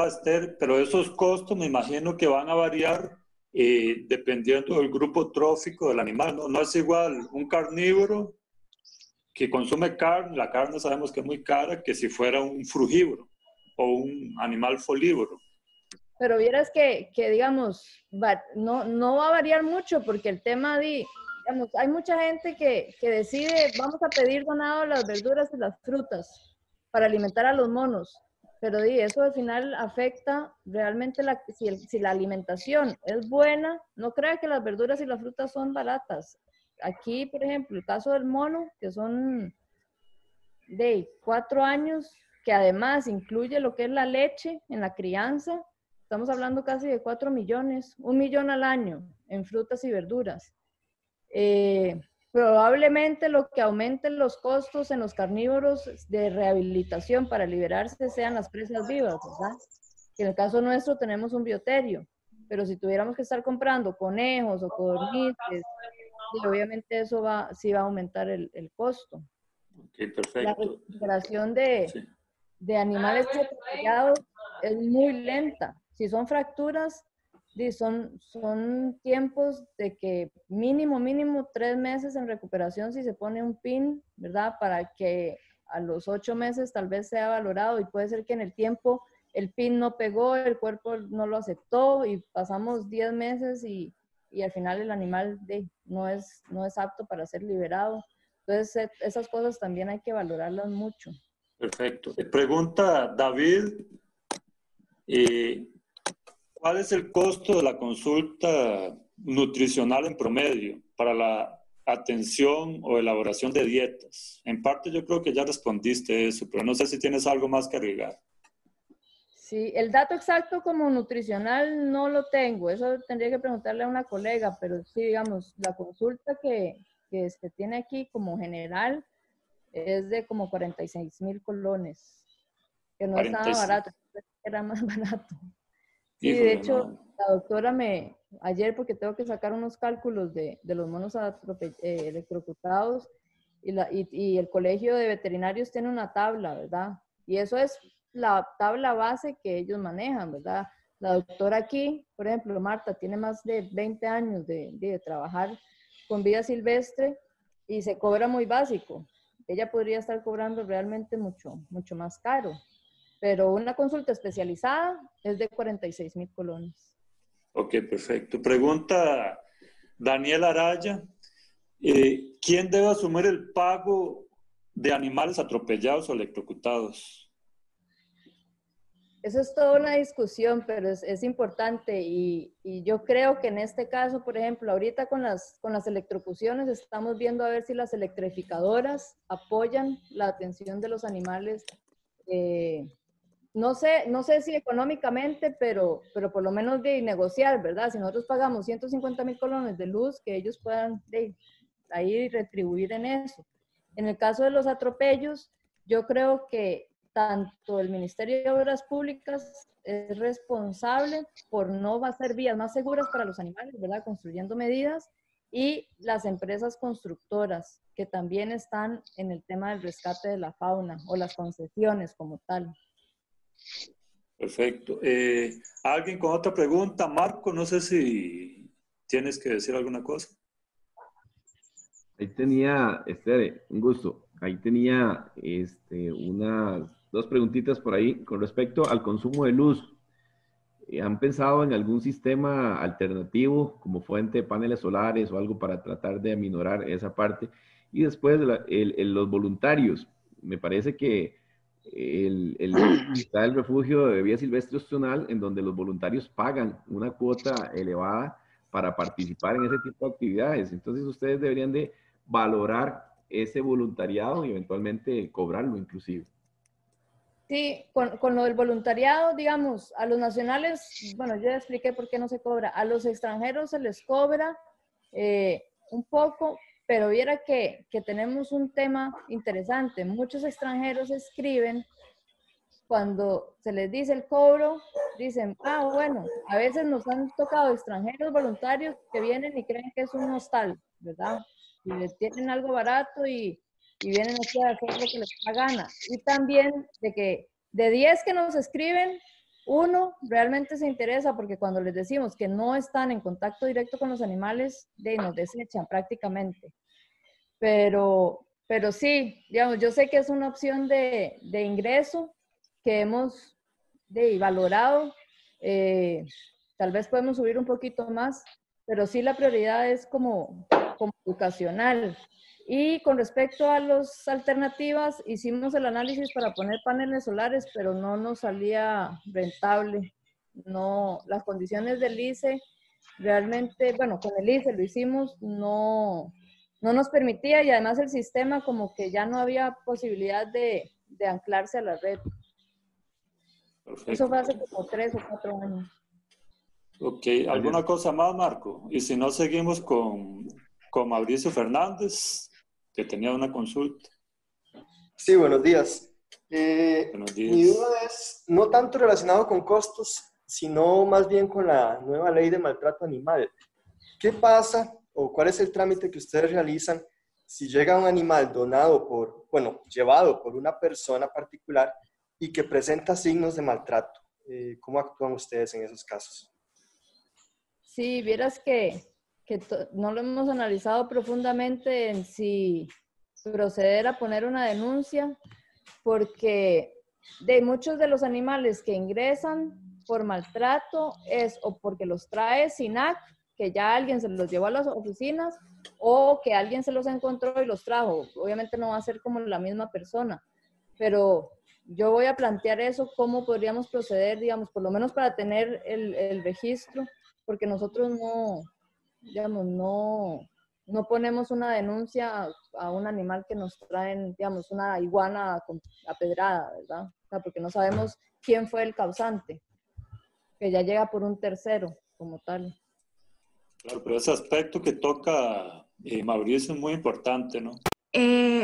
Esther, pero esos costos me imagino que van a variar dependiendo del grupo trófico del animal. No, no es igual un carnívoro que consume carne, la carne sabemos que es muy cara, que si fuera un frugívoro o un animal folívoro. Pero vieras que digamos, no va a variar mucho porque el tema digamos, hay mucha gente que decide, vamos a pedir donado las verduras y las frutas para alimentar a los monos, pero eso al final afecta realmente si la alimentación es buena, no crea que las verduras y las frutas son baratas. Aquí, por ejemplo, el caso del mono, que son de 4 años, que además incluye lo que es la leche en la crianza, estamos hablando casi de 4 millones, 1 millón al año en frutas y verduras. Probablemente lo que aumente los costos en los carnívoros de rehabilitación para liberarse sean las presas vivas, ¿verdad? Que en el caso nuestro tenemos un bioterio, pero si tuviéramos que estar comprando conejos o codornices, obviamente eso sí va a aumentar el costo. Ok, perfecto. La recuperación de animales atropellados es muy lenta. Si son fracturas, son tiempos de que mínimo 3 meses en recuperación si se pone un pin, ¿verdad? Para que a los 8 meses tal vez sea valorado, y puede ser que en el tiempo el pin no pegó, el cuerpo no lo aceptó y pasamos 10 meses y al final el animal no es apto para ser liberado. Entonces, esas cosas también hay que valorarlas mucho. Perfecto. Pregunta David, ¿cuál es el costo de la consulta nutricional en promedio para la atención o elaboración de dietas? En parte yo creo que ya respondiste eso, pero no sé si tienes algo más que agregar. Sí, el dato exacto como nutricional no lo tengo, eso tendría que preguntarle a una colega, pero sí, digamos, la consulta que se tiene aquí como general es de como 46,000 colones, que no 46. estaba barato, era más barato. Sí, Híjole, de hecho, no. la doctora ayer, porque tengo que sacar unos cálculos de los monos electrocutados, y el colegio de veterinarios tiene una tabla, ¿verdad? Y eso es la tabla base que ellos manejan, ¿verdad? La doctora aquí, por ejemplo, Marta, tiene más de 20 años de trabajar con vida silvestre y se cobra muy básico. Ella podría estar cobrando realmente mucho más caro. pero una consulta especializada es de 46.000 colones. Ok, perfecto. Pregunta Daniel Araya. ¿Quién debe asumir el pago de animales atropellados o electrocutados? Eso es toda una discusión, pero es importante y yo creo que en este caso, por ejemplo, ahorita con las electrocuciones estamos viendo a ver si las electrificadoras apoyan la atención de los animales. No sé si económicamente, pero por lo menos de negociar, ¿verdad? Si nosotros pagamos 150.000 colones de luz, que ellos puedan ahí retribuir en eso. En el caso de los atropellos, yo creo que tanto el Ministerio de Obras Públicas es responsable por no hacer vías más seguras para los animales, ¿verdad? Construyendo medidas, y las empresas constructoras, que también están en el tema del rescate de la fauna o las concesiones como tal. Perfecto. ¿Alguien con otra pregunta? Marco, no sé si tienes que decir alguna cosa. Ahí tenía, Estere, un gusto. Ahí tenía unas dos preguntitas por ahí con respecto al consumo de luz. ¿Han pensado en algún sistema alternativo como fuente de paneles solares o algo para tratar de aminorar esa parte? Y después los voluntarios. Me parece que está el refugio de vida silvestre opcional en donde los voluntarios pagan una cuota elevada para participar en ese tipo de actividades. Entonces ustedes deberían de valorar ese voluntariado y eventualmente cobrarlo inclusive. Sí, con lo del voluntariado, digamos, a los nacionales, bueno, yo ya expliqué por qué no se cobra. A los extranjeros se les cobra un poco, pero viera que tenemos un tema interesante. Muchos extranjeros escriben, cuando se les dice el cobro, dicen, bueno, a veces nos han tocado extranjeros voluntarios que vienen y creen que es un hostal, ¿verdad? Y les tienen algo barato y vienen aquí a hacer lo que les da gana. Y también de que de 10 que nos escriben, uno realmente se interesa, porque cuando les decimos que no están en contacto directo con los animales, nos desechan prácticamente. Pero sí, digamos, yo sé que es una opción de ingreso que hemos valorado. Tal vez podemos subir un poquito más, pero sí la prioridad es como educacional. Y con respecto a las alternativas, hicimos el análisis para poner paneles solares, pero no nos salía rentable. No, las condiciones del ICE realmente, bueno, con el ICE lo hicimos, no nos permitía, y además el sistema como que ya no había posibilidad de anclarse a la red. Perfecto. Eso fue hace como 3 o 4 años. Ok, ¿alguna cosa más, Marco? Y si no, seguimos con Mauricio Fernández, que tenía una consulta. Sí, buenos días. Buenos días. Mi duda es no tanto relacionado con costos, sino más bien con la nueva ley de maltrato animal. ¿Qué pasa o cuál es el trámite que ustedes realizan si llega un animal llevado por una persona particular y que presenta signos de maltrato? ¿Cómo actúan ustedes en esos casos? Sí, vieras que no lo hemos analizado profundamente en si proceder a poner una denuncia, porque de muchos de los animales que ingresan por maltrato es o porque los trae SINAC, que ya alguien se los llevó a las oficinas, o que alguien se los encontró y los trajo. Obviamente no va a ser como la misma persona, pero yo voy a plantear eso, cómo podríamos proceder, digamos, por lo menos para tener el registro, porque nosotros no ponemos una denuncia a un animal que nos traen, digamos, una iguana apedrada, ¿verdad? O sea, porque no sabemos quién fue el causante, que ya llega por un tercero como tal. Claro, pero ese aspecto que toca Mauricio es muy importante, ¿no?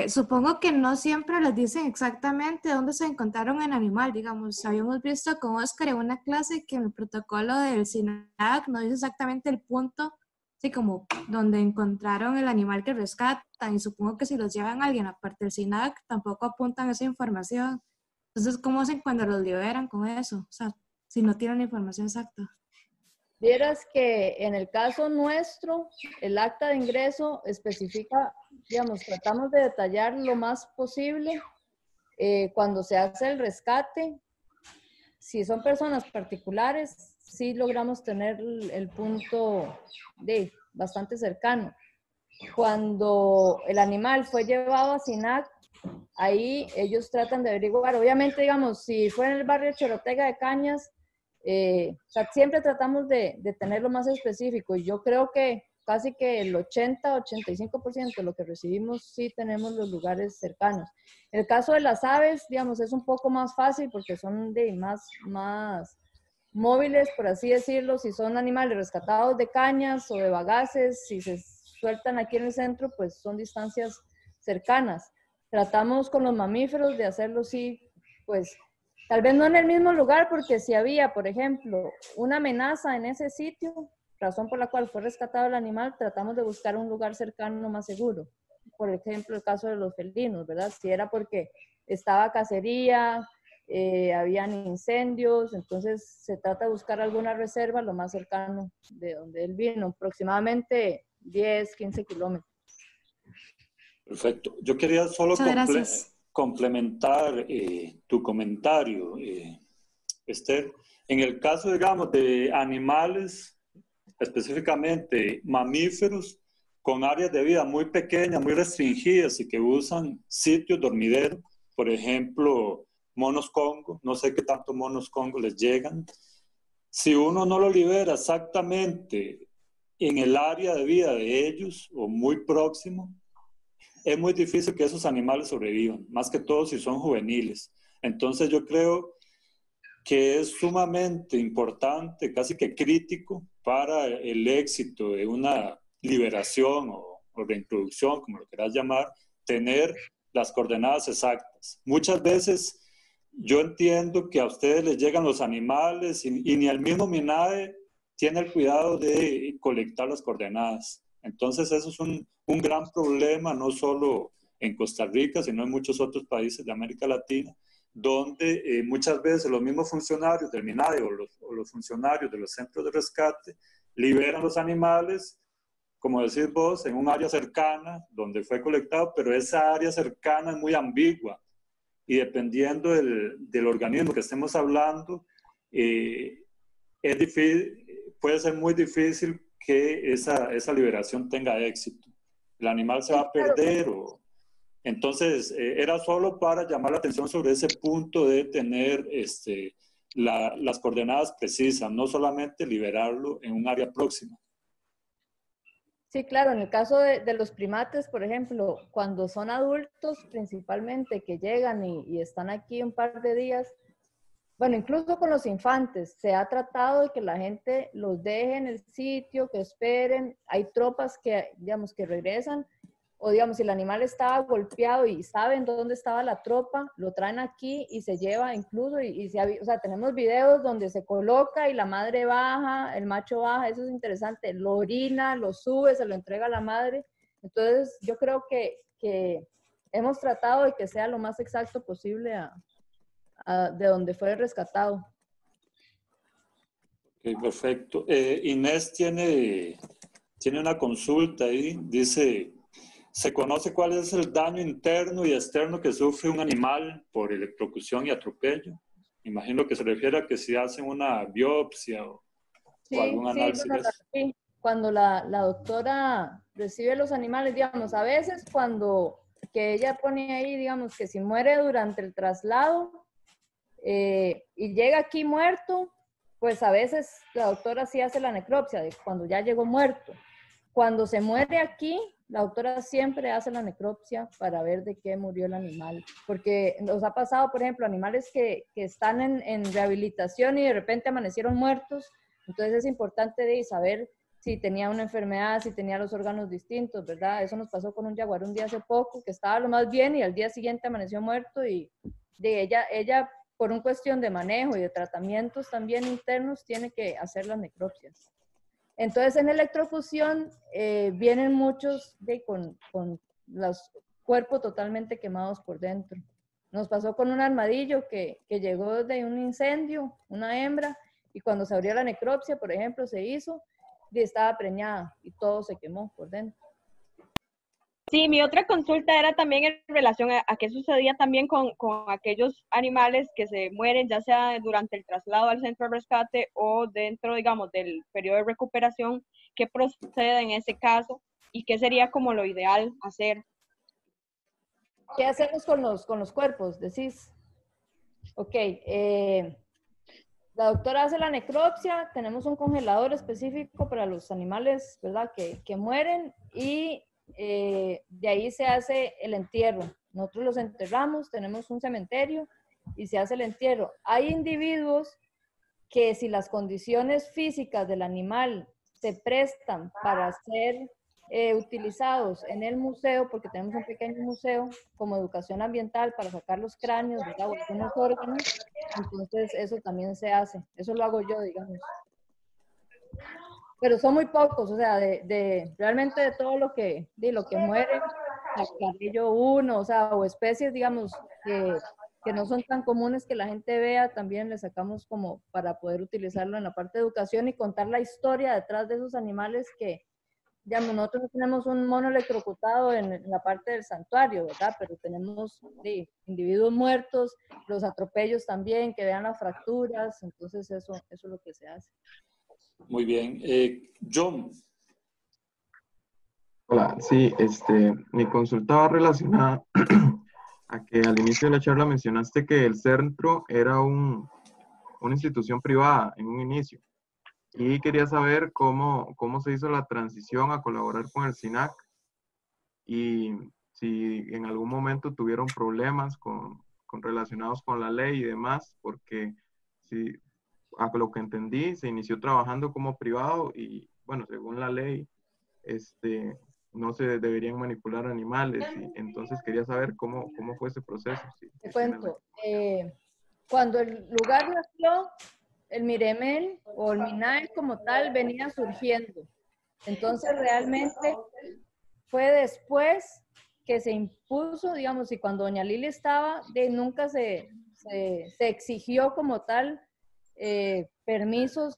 Supongo que no siempre les dicen exactamente dónde se encontraron el animal, digamos, habíamos visto con Oscar en una clase que en el protocolo del SINAC no dice exactamente el punto, así como donde encontraron el animal que rescatan, y supongo que si los llevan a alguien aparte del SINAC tampoco apuntan esa información. Entonces, ¿cómo hacen cuando los liberan con eso? O sea, si no tienen la información exacta. Vieras que en el caso nuestro, el acta de ingreso especifica, digamos, tratamos de detallar lo más posible cuando se hace el rescate, si son personas particulares, sí logramos tener el punto bastante cercano. Cuando el animal fue llevado a SINAC, ahí ellos tratan de averiguar, obviamente, digamos, si fue en el barrio Chorotega de Cañas, o sea, siempre tratamos de tenerlo más específico, y yo creo que casi que el 80-85% de lo que recibimos sí tenemos los lugares cercanos. El caso de las aves, digamos, es un poco más fácil porque son más móviles, por así decirlo. Si son animales rescatados de Cañas o de Bagaces, si se sueltan aquí en el centro, pues son distancias cercanas. Tratamos con los mamíferos de hacerlo, sí, pues tal vez no en el mismo lugar, porque si había, por ejemplo, una amenaza en ese sitio, razón por la cual fue rescatado el animal, tratamos de buscar un lugar cercano más seguro. Por ejemplo, el caso de los felinos, ¿verdad? Si era porque estaba cacería, habían incendios, entonces se trata de buscar alguna reserva lo más cercano de donde él vino, aproximadamente 10-15 kilómetros. Perfecto. Yo quería solo complementar tu comentario, Esther. En el caso, digamos, de animales, específicamente mamíferos, con áreas de vida muy pequeñas, muy restringidas y que usan sitios dormideros, por ejemplo, monos congo, no sé qué tanto monos congo les llegan. Si uno no lo libera exactamente en el área de vida de ellos o muy próximo, es muy difícil que esos animales sobrevivan, más que todo si son juveniles. Entonces yo creo que es sumamente importante, casi que crítico para el éxito de una liberación o reintroducción, como lo quieras llamar, tener las coordenadas exactas. Muchas veces yo entiendo que a ustedes les llegan los animales y ni el mismo MINAE tiene el cuidado de colectar las coordenadas. Entonces eso es un gran problema, no solo en Costa Rica, sino en muchos otros países de América Latina, donde muchas veces los mismos funcionarios del MINAE o los funcionarios de los centros de rescate liberan los animales, como decís vos, en un área cercana donde fue colectado, pero esa área cercana es muy ambigua y dependiendo del organismo que estemos hablando, es difícil, puede ser muy difícil que esa liberación tenga éxito. El animal se va a perder o... Entonces, era solo para llamar la atención sobre ese punto de tener las coordenadas precisas, no solamente liberarlo en un área próxima. Sí, claro, en el caso de los primates, por ejemplo, cuando son adultos principalmente que llegan y están aquí un par de días, bueno, incluso con los infantes, se ha tratado de que la gente los deje en el sitio, que esperen. Hay tropas que, digamos, que regresan, o digamos, si el animal estaba golpeado y saben dónde estaba la tropa, lo traen aquí y se lleva incluso, o sea, tenemos videos donde se coloca y la madre baja, el macho baja, eso es interesante, lo orina, lo sube, se lo entrega a la madre. Entonces, yo creo que hemos tratado de que sea lo más exacto posible de donde fue rescatado. Okay, perfecto. Inés tiene una consulta ahí, dice... ¿Se conoce cuál es el daño interno y externo que sufre un animal por electrocución y atropello? Imagino que se refiere a que si hacen una biopsia o algún análisis. Bueno, sí. Cuando la doctora recibe los animales, digamos, a veces cuando que ella pone ahí, digamos, que si muere durante el traslado y llega aquí muerto, pues a veces la doctora sí hace la necropsia de cuando ya llegó muerto. Cuando se muere aquí, la doctora siempre hace la necropsia para ver de qué murió el animal. Porque nos ha pasado, por ejemplo, animales que están en rehabilitación y de repente amanecieron muertos. Entonces es importante de saber si tenía una enfermedad, si tenía los órganos distintos, ¿verdad? Eso nos pasó con un jaguar un día hace poco, que estaba lo más bien y al día siguiente amaneció muerto y ella por una cuestión de manejo y de tratamientos también internos, tiene que hacer las necropsias. Entonces, en electrofusión vienen muchos con los cuerpos totalmente quemados por dentro. Nos pasó con un armadillo que llegó de un incendio, una hembra, y cuando se abrió la necropsia, por ejemplo, se hizo, y estaba preñada y todo se quemó por dentro. Sí, mi otra consulta era también en relación a qué sucedía también con aquellos animales que se mueren, ya sea durante el traslado al centro de rescate o dentro, digamos, del periodo de recuperación. ¿Qué procede en ese caso y qué sería como lo ideal hacer? ¿Qué hacemos con los cuerpos? Decís. Ok, la doctora hace la necropsia, tenemos un congelador específico para los animales, ¿verdad? Que mueren y de ahí se hace el entierro. Nosotros los enterramos, tenemos un cementerio y se hace el entierro. Hay individuos que si las condiciones físicas del animal se prestan para ser utilizados en el museo, porque tenemos un pequeño museo como educación ambiental para sacar los cráneos, ¿verdad? O algunos órganos, entonces eso también se hace. Eso lo hago yo, digamos. Pero son muy pocos, o sea, realmente de todo lo que muere, sacaré yo uno, o sea, o especies, digamos, que no son tan comunes que la gente vea, también le sacamos como para poder utilizarlo en la parte de educación y contar la historia detrás de esos animales que, digamos, nosotros no tenemos un mono electrocutado en la parte del santuario, ¿verdad? Pero tenemos individuos muertos, los atropellos también, que vean las fracturas, entonces eso es lo que se hace. Muy bien. John. Hola, sí, mi consulta va relacionada a que al inicio de la charla mencionaste que el centro era una institución privada en un inicio. Y quería saber cómo se hizo la transición a colaborar con el SINAC y si en algún momento tuvieron problemas relacionados con la ley y demás, porque si, a lo que entendí, se inició trabajando como privado y, bueno, según la ley, no se deberían manipular animales. Y entonces quería saber cómo fue ese proceso. Te cuento, cuando el lugar nació, el Miremel o el MINAE como tal venía surgiendo. Entonces realmente fue después que se impuso, digamos, y cuando doña Lili estaba, nunca se exigió como tal permisos.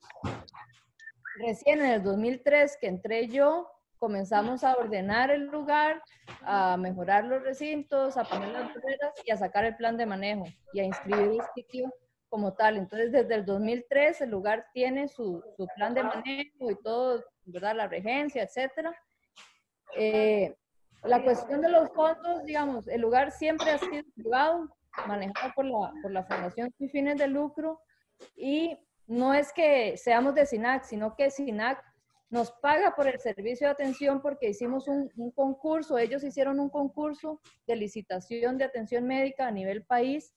Recién en el 2003 que entré yo, comenzamos a ordenar el lugar, a mejorar los recintos, a poner las barreras y a sacar el plan de manejo y a inscribir el sitio como tal. Entonces, desde el 2003 el lugar tiene su plan de manejo y todo, ¿verdad? La regencia, etcétera. La cuestión de los fondos, digamos, el lugar siempre ha sido privado, manejado por la Fundación Sin Fines de Lucro, y no es que seamos de SINAC, sino que SINAC nos paga por el servicio de atención porque hicimos un concurso, ellos hicieron un concurso de licitación de atención médica a nivel país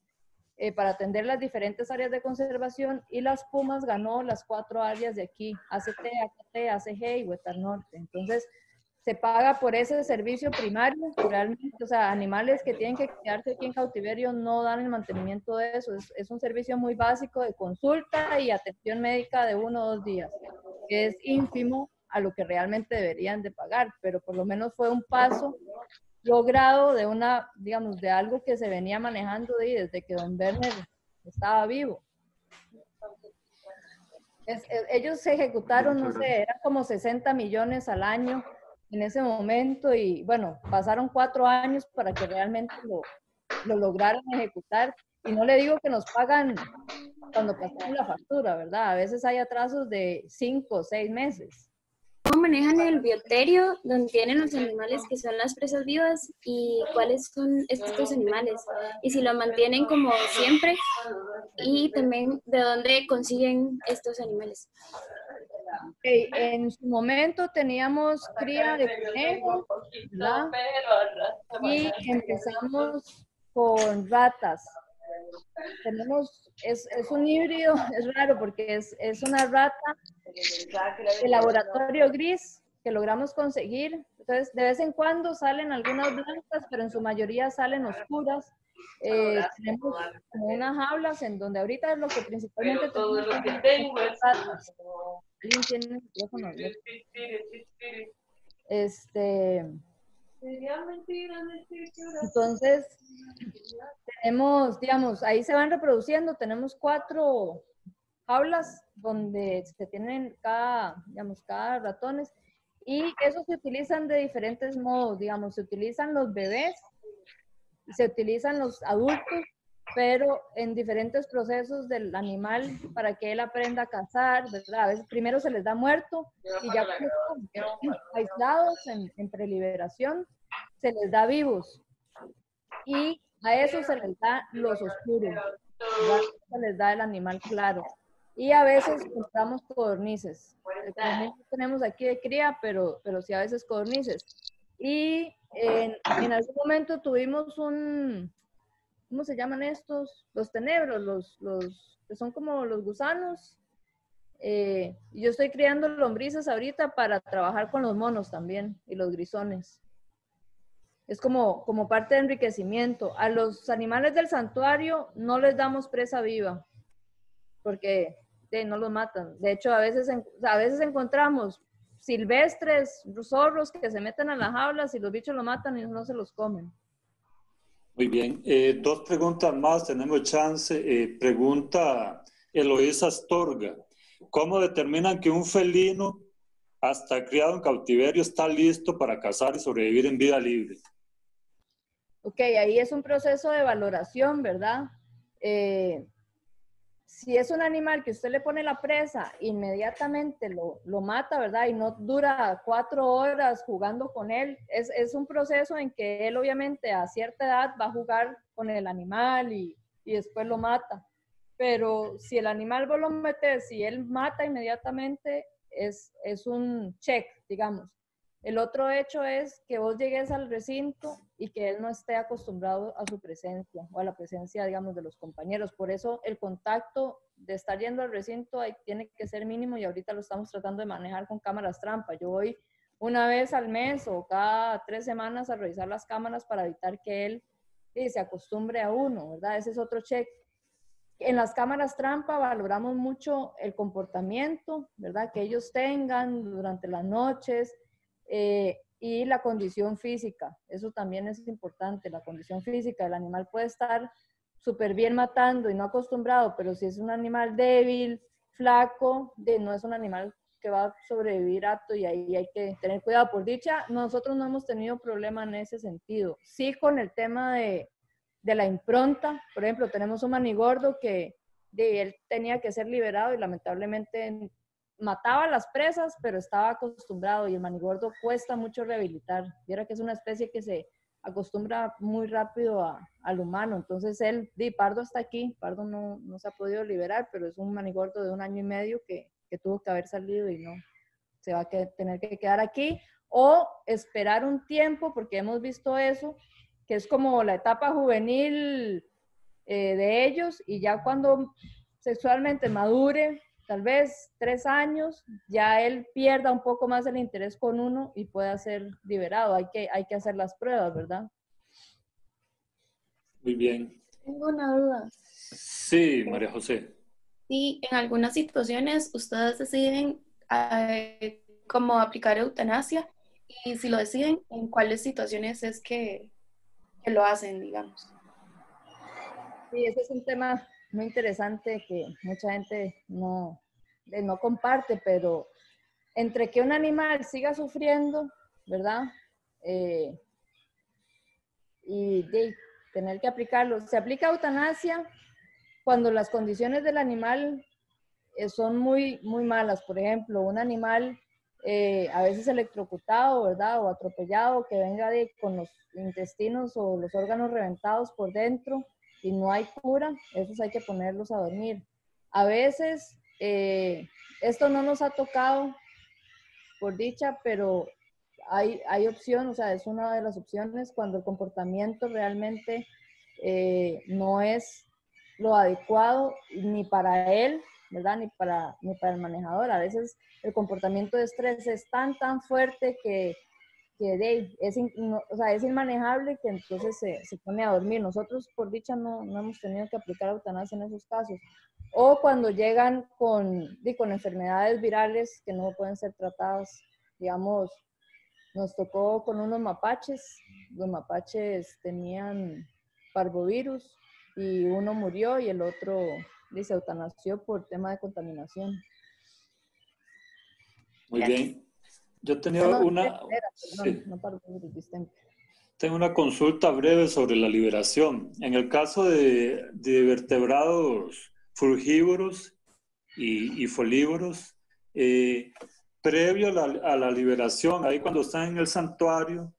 para atender las diferentes áreas de conservación, y Las Pumas ganó las 4 áreas de aquí, ACT, ACT, ACG y Huetar Norte. Entonces, se paga por ese servicio primario, realmente, o sea, animales que tienen que quedarse aquí en cautiverio no dan el mantenimiento de eso, es un servicio muy básico de consulta y atención médica de 1 o 2 días, que es ínfimo a lo que realmente deberían de pagar, pero por lo menos fue un paso logrado de digamos, de algo que se venía manejando desde que don Werner estaba vivo. Ellos se ejecutaron, no sé, eran como 60 millones al año en ese momento y bueno, pasaron 4 años para que realmente lo lograran ejecutar, y no le digo que nos pagan cuando pasamos la factura, ¿verdad? A veces hay atrasos de 5 o 6 meses. ¿Cómo manejan el bioterio donde tienen los animales que son las presas vivas y cuáles son estos animales? Y si lo mantienen como siempre, y también de dónde consiguen estos animales. Okay. En su momento teníamos cría de conejos, ¿verdad? Y empezamos con ratas. Es un híbrido, es raro porque es una rata de laboratorio gris que logramos conseguir. Entonces, de vez en cuando salen algunas blancas, pero en su mayoría salen oscuras. Tenemos como unas jaulas en donde ahorita es lo que principalmente tenemos ratas. ¿Alguien tiene el micrófono abierto? Entonces, tenemos, digamos, ahí se van reproduciendo, tenemos 4 jaulas donde se tienen cada ratones, Y esos se utilizan de diferentes modos, digamos, se utilizan los bebés, se utilizan los adultos, pero en diferentes procesos del animal para que él aprenda a cazar, ¿verdad? A veces primero se les da muerto y ya cuando están aislados en preliberación, se les da vivos. Y a eso se les da los oscuros, ¿verdad? Se les da el animal claro. Y a veces compramos codornices. El codorniz tenemos aquí de cría, pero sí a veces codornices. Y en algún momento tuvimos ¿cómo se llaman estos? Los tenebros, los que son como los gusanos. Yo estoy criando lombrices ahorita para trabajar con los monos también y los grisones. Es como parte de enriquecimiento. A los animales del santuario no les damos presa viva porque no los matan. De hecho, a veces encontramos silvestres, zorros que se meten a las jaulas y los bichos lo matan y no se los comen. Muy bien. Dos preguntas más, tenemos chance. Pregunta Eloísa Astorga. ¿Cómo determinan que un felino, hasta criado en cautiverio, está listo para cazar y sobrevivir en vida libre? Ok, ahí es un proceso de valoración, ¿verdad? Si es un animal que usted le pone la presa, inmediatamente lo mata, ¿verdad? Y no dura 4 horas jugando con él. Es un proceso en que él obviamente a cierta edad va a jugar con el animal y después lo mata. Pero si el animal vos lo metes y él mata inmediatamente, es un check, digamos. El otro hecho es que vos llegues al recinto y que él no esté acostumbrado a su presencia o a la presencia, digamos, de los compañeros. Por eso el contacto de estar yendo al recinto tiene que ser mínimo y ahorita lo estamos tratando de manejar con cámaras trampa. Yo voy una vez al mes o cada 3 semanas a revisar las cámaras para evitar que él se acostumbre a uno, ¿verdad? Ese es otro check. En las cámaras trampa valoramos mucho el comportamiento, ¿verdad? Que ellos tengan durante las noches. Y la condición física, eso también es importante, la condición física. El animal puede estar súper bien matando y no acostumbrado, pero si es un animal débil, flaco, no es un animal que va a sobrevivir apto y ahí hay que tener cuidado. Por dicha, nosotros no hemos tenido problema en ese sentido. Sí, con el tema de la impronta, por ejemplo, tenemos un manigordo que él tenía que ser liberado y lamentablemente mataba a las presas, pero estaba acostumbrado y el manigordo cuesta mucho rehabilitar. Viera que es una especie que se acostumbra muy rápido al humano. Entonces Pardo está aquí, Pardo no se ha podido liberar, pero es un manigordo de 1 año y medio que tuvo que haber salido y no, se va a tener que quedar aquí o esperar un tiempo, porque hemos visto eso, que es como la etapa juvenil de ellos y ya cuando sexualmente madure, tal vez 3 años, ya él pierda un poco más el interés con uno y pueda ser liberado. Hay que hacer las pruebas, ¿verdad? Muy bien. Tengo una duda. Sí, María José. Sí, en algunas situaciones ustedes deciden cómo aplicar eutanasia y si lo deciden, ¿en cuáles situaciones es que lo hacen, digamos? Sí, ese es un tema muy interesante que mucha gente no comparte, pero entre que un animal siga sufriendo, ¿verdad? Y tener que aplicarlo. Se aplica eutanasia cuando las condiciones del animal son muy, muy malas. Por ejemplo, un animal a veces electrocutado, ¿verdad? O atropellado, que venga con los intestinos o los órganos reventados por dentro y no hay cura, esos hay que ponerlos a dormir. A veces, esto no nos ha tocado, por dicha, pero hay opción, o sea, es una de las opciones cuando el comportamiento realmente no es lo adecuado ni para él, ¿verdad? Ni para el manejador. A veces el comportamiento de estrés es tan fuerte que es inmanejable, que entonces se pone a dormir. Nosotros, por dicha, no hemos tenido que aplicar eutanasia en esos casos. O cuando llegan con enfermedades virales que no pueden ser tratadas, digamos, nos tocó con unos mapaches. Los mapaches tenían parvovirus y uno murió y el otro se eutanasió por tema de contaminación. Muy bien. Yo tenía sí. No para el distemper. Tengo una consulta breve sobre la liberación. En el caso de vertebrados frugívoros y folívoros, previo a la liberación, ahí cuando están en el santuario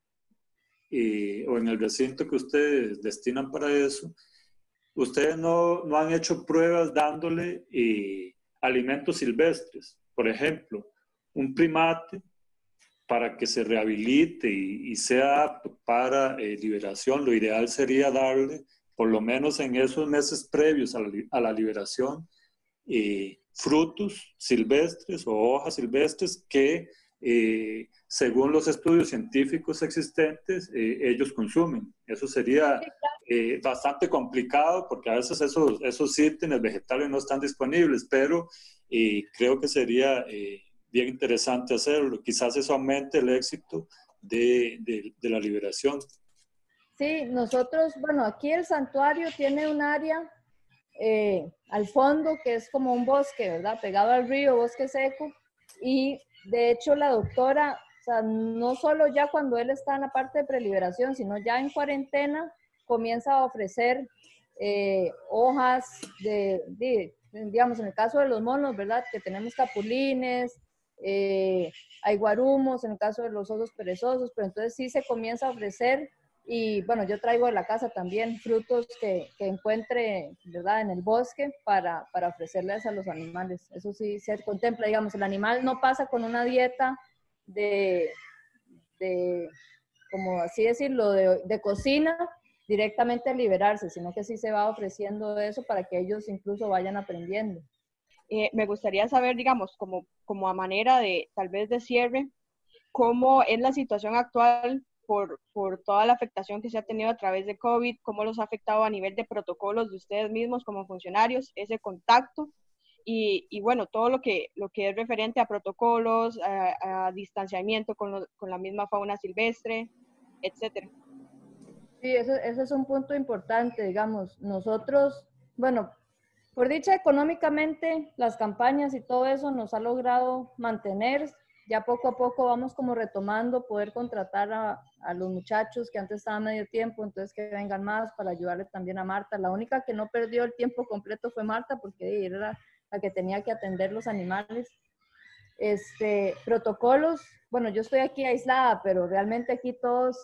o en el recinto que ustedes destinan para eso, ustedes no han hecho pruebas dándole alimentos silvestres. Por ejemplo, un primate para que se rehabilite y sea apto para liberación, lo ideal sería darle, por lo menos en esos meses previos a la liberación, frutos silvestres o hojas silvestres que, según los estudios científicos existentes, ellos consumen. Eso sería bastante complicado porque a veces esos ítems vegetales no están disponibles, pero creo que sería bien interesante hacerlo. Quizás eso aumente el éxito de la liberación. Sí, nosotros, bueno, aquí el santuario tiene un área al fondo que es como un bosque, ¿verdad? Pegado al río, bosque seco. Y de hecho la doctora, o sea, no solo ya cuando él está en la parte de preliberación, sino ya en cuarentena, comienza a ofrecer hojas digamos, en el caso de los monos, ¿verdad? Que tenemos capulines, hay guarumos, en el caso de los osos perezosos, pero entonces sí se comienza a ofrecer. Y bueno, yo traigo de la casa también frutos que encuentre, ¿verdad?, en el bosque para ofrecerles a los animales. Eso sí se contempla, digamos, el animal no pasa con una dieta de como así decirlo, de cocina directamente a liberarse, sino que sí se va ofreciendo eso para que ellos incluso vayan aprendiendo. Me gustaría saber, digamos, como a manera de, tal vez de cierre, cómo es la situación actual por toda la afectación que se ha tenido a través de COVID, cómo los ha afectado a nivel de protocolos de ustedes mismos como funcionarios, ese contacto y bueno, todo lo que es referente a protocolos, a distanciamiento con la misma fauna silvestre, etcétera. Sí, ese es un punto importante, digamos. Nosotros, bueno, por dicha económicamente, las campañas y todo eso nos ha logrado mantener. Ya poco a poco vamos como retomando poder contratar a los muchachos que antes estaban medio tiempo, entonces que vengan más para ayudarle también a Marta. La única que no perdió el tiempo completo fue Marta porque era la que tenía que atender los animales. Protocolos, bueno, yo estoy aquí aislada, pero realmente aquí todos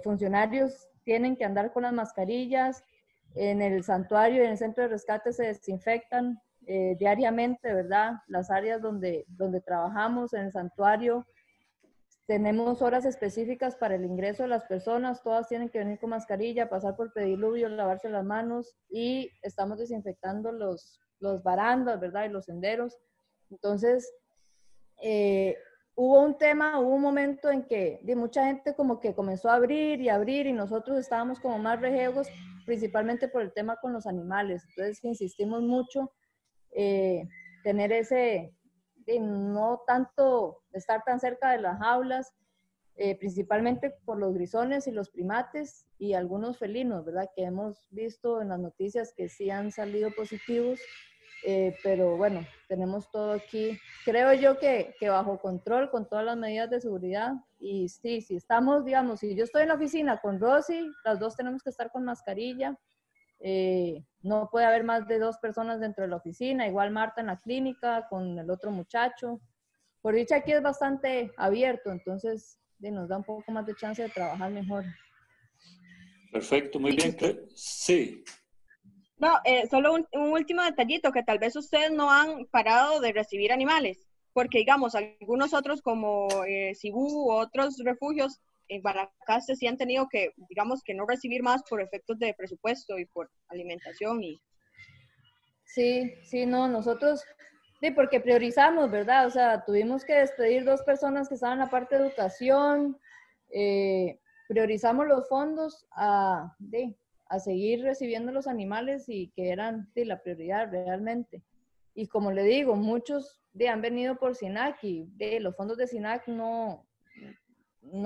funcionarios tienen que andar con las mascarillas. En el santuario y en el centro de rescate se desinfectan diariamente, ¿verdad? Las áreas donde trabajamos en el santuario. Tenemos horas específicas para el ingreso de las personas, todas tienen que venir con mascarilla, pasar por pediluvio, lavarse las manos y estamos desinfectando los barandas, ¿verdad? Y los senderos. Entonces, hubo un momento en que mucha gente como que comenzó a abrir y nosotros estábamos como más rejegos, principalmente por el tema con los animales. Entonces insistimos mucho tener no tanto estar tan cerca de las jaulas, principalmente por los grisones y los primates y algunos felinos, ¿verdad? Que hemos visto en las noticias que sí han salido positivos. Pero bueno, tenemos todo aquí, creo yo que bajo control, con todas las medidas de seguridad. Y sí, si estamos, digamos, si yo estoy en la oficina con Rosy, las dos tenemos que estar con mascarilla. No puede haber más de 2 personas dentro de la oficina, igual Marta en la clínica con el otro muchacho. Por dicha aquí es bastante abierto, entonces nos da un poco más de chance de trabajar mejor. Perfecto, muy bien. Sí. No, solo un último detallito, que tal vez ustedes no han parado de recibir animales, porque digamos, algunos otros como Cibú u otros refugios en Guanacaste sí han tenido que, digamos, que no recibir más por efectos de presupuesto y por alimentación. Sí, no, nosotros, sí, porque priorizamos, ¿verdad? O sea, tuvimos que despedir 2 personas que estaban en la parte de educación, priorizamos los fondos a seguir recibiendo los animales y que eran la prioridad realmente. Y como le digo, muchos han venido por SINAC y los fondos de SINAC no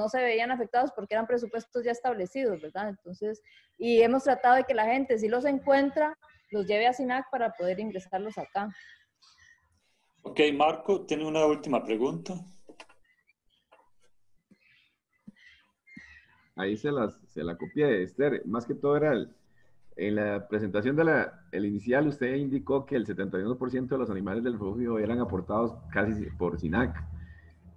se veían afectados porque eran presupuestos ya establecidos, ¿verdad? Entonces, y hemos tratado de que la gente, si los encuentra, los lleve a SINAC para poder ingresarlos acá. Ok, Marco, tiene una última pregunta. ahí se la copié, Esther. Más que todo era en la presentación el inicial, usted indicó que el 71% de los animales del refugio eran aportados casi por SINAC,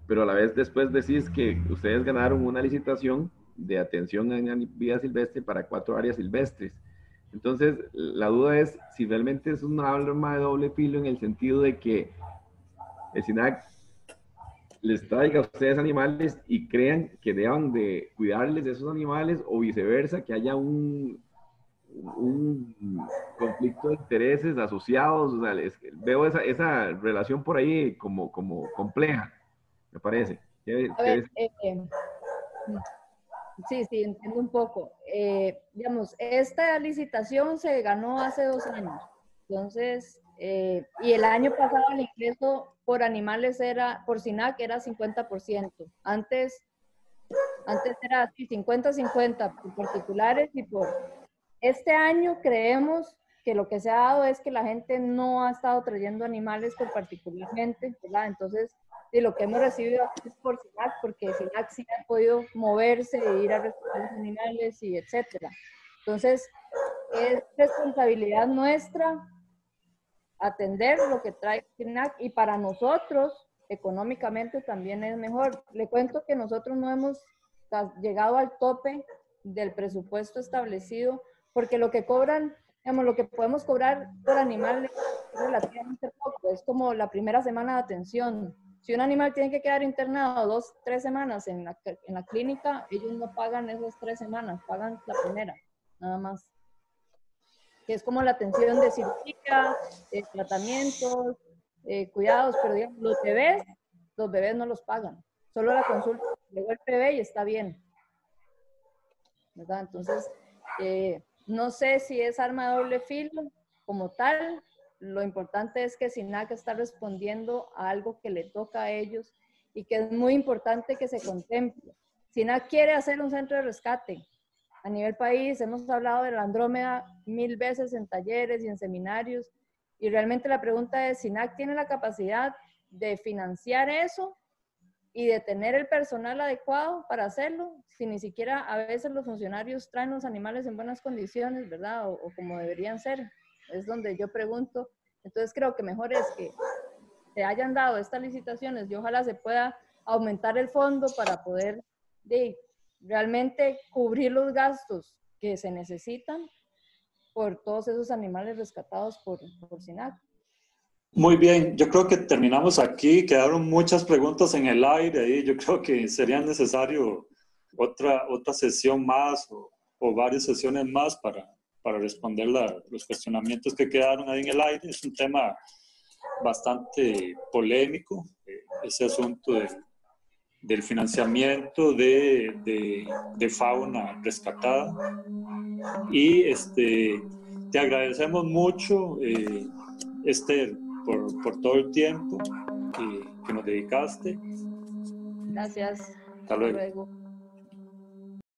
pero a la vez después decís que ustedes ganaron una licitación de atención en vida silvestre para 4 áreas silvestres. Entonces, la duda es si realmente es un arma de doble filo en el sentido de que el SINAC les traiga a ustedes animales y crean que deban de cuidarles de esos animales, o viceversa, que haya un conflicto de intereses asociados. O sea, veo esa relación por ahí como compleja, me parece. A ver, sí, entiendo un poco. Digamos, esta licitación se ganó hace 2 años. Entonces, y el año pasado el ingreso por animales por SINAC era 50%. Antes era así, 50-50 por particulares y por... Este año creemos que lo que se ha dado es que la gente no ha estado trayendo animales por particularmente, ¿verdad? Entonces, de lo que hemos recibido es por SINAC, porque SINAC sí ha podido moverse e ir a rescatar los animales y etcétera. Entonces, es responsabilidad nuestra atender lo que trae SINAC, y para nosotros, económicamente también es mejor. Le cuento que nosotros no hemos llegado al tope del presupuesto establecido, porque lo que cobran, digamos, lo que podemos cobrar por animal es relativamente poco, es como la primera semana de atención. Si un animal tiene que quedar internado 2-3 semanas en la clínica, ellos no pagan esas 3 semanas, pagan la primera, nada más. Que es como la atención de cirugía, tratamientos, cuidados, pero digamos, los bebés no los pagan, solo la consulta, luego el bebé y está bien, ¿verdad? Entonces, no sé si es arma de doble filo como tal. Lo importante es que SINAC está respondiendo a algo que le toca a ellos y que es muy importante que se contemple. SINAC quiere hacer un centro de rescate a nivel país. Hemos hablado de la Andrómeda 1000 veces en talleres y en seminarios, y realmente la pregunta es, ¿SINAC tiene la capacidad de financiar eso y de tener el personal adecuado para hacerlo? Si ni siquiera a veces los funcionarios traen los animales en buenas condiciones, ¿verdad? O como deberían ser. Es donde yo pregunto. Entonces creo que mejor es que se hayan dado estas licitaciones y ojalá se pueda aumentar el fondo para poder realmente cubrir los gastos que se necesitan por todos esos animales rescatados por SINAC. Muy bien, yo creo que terminamos aquí. Quedaron muchas preguntas en el aire y yo creo que sería necesario otra sesión más o varias sesiones más para responder los cuestionamientos que quedaron ahí en el aire. Es un tema bastante polémico, ese asunto del financiamiento de fauna rescatada. Y te agradecemos mucho, Esther, por todo el tiempo que nos dedicaste. Gracias. Hasta luego.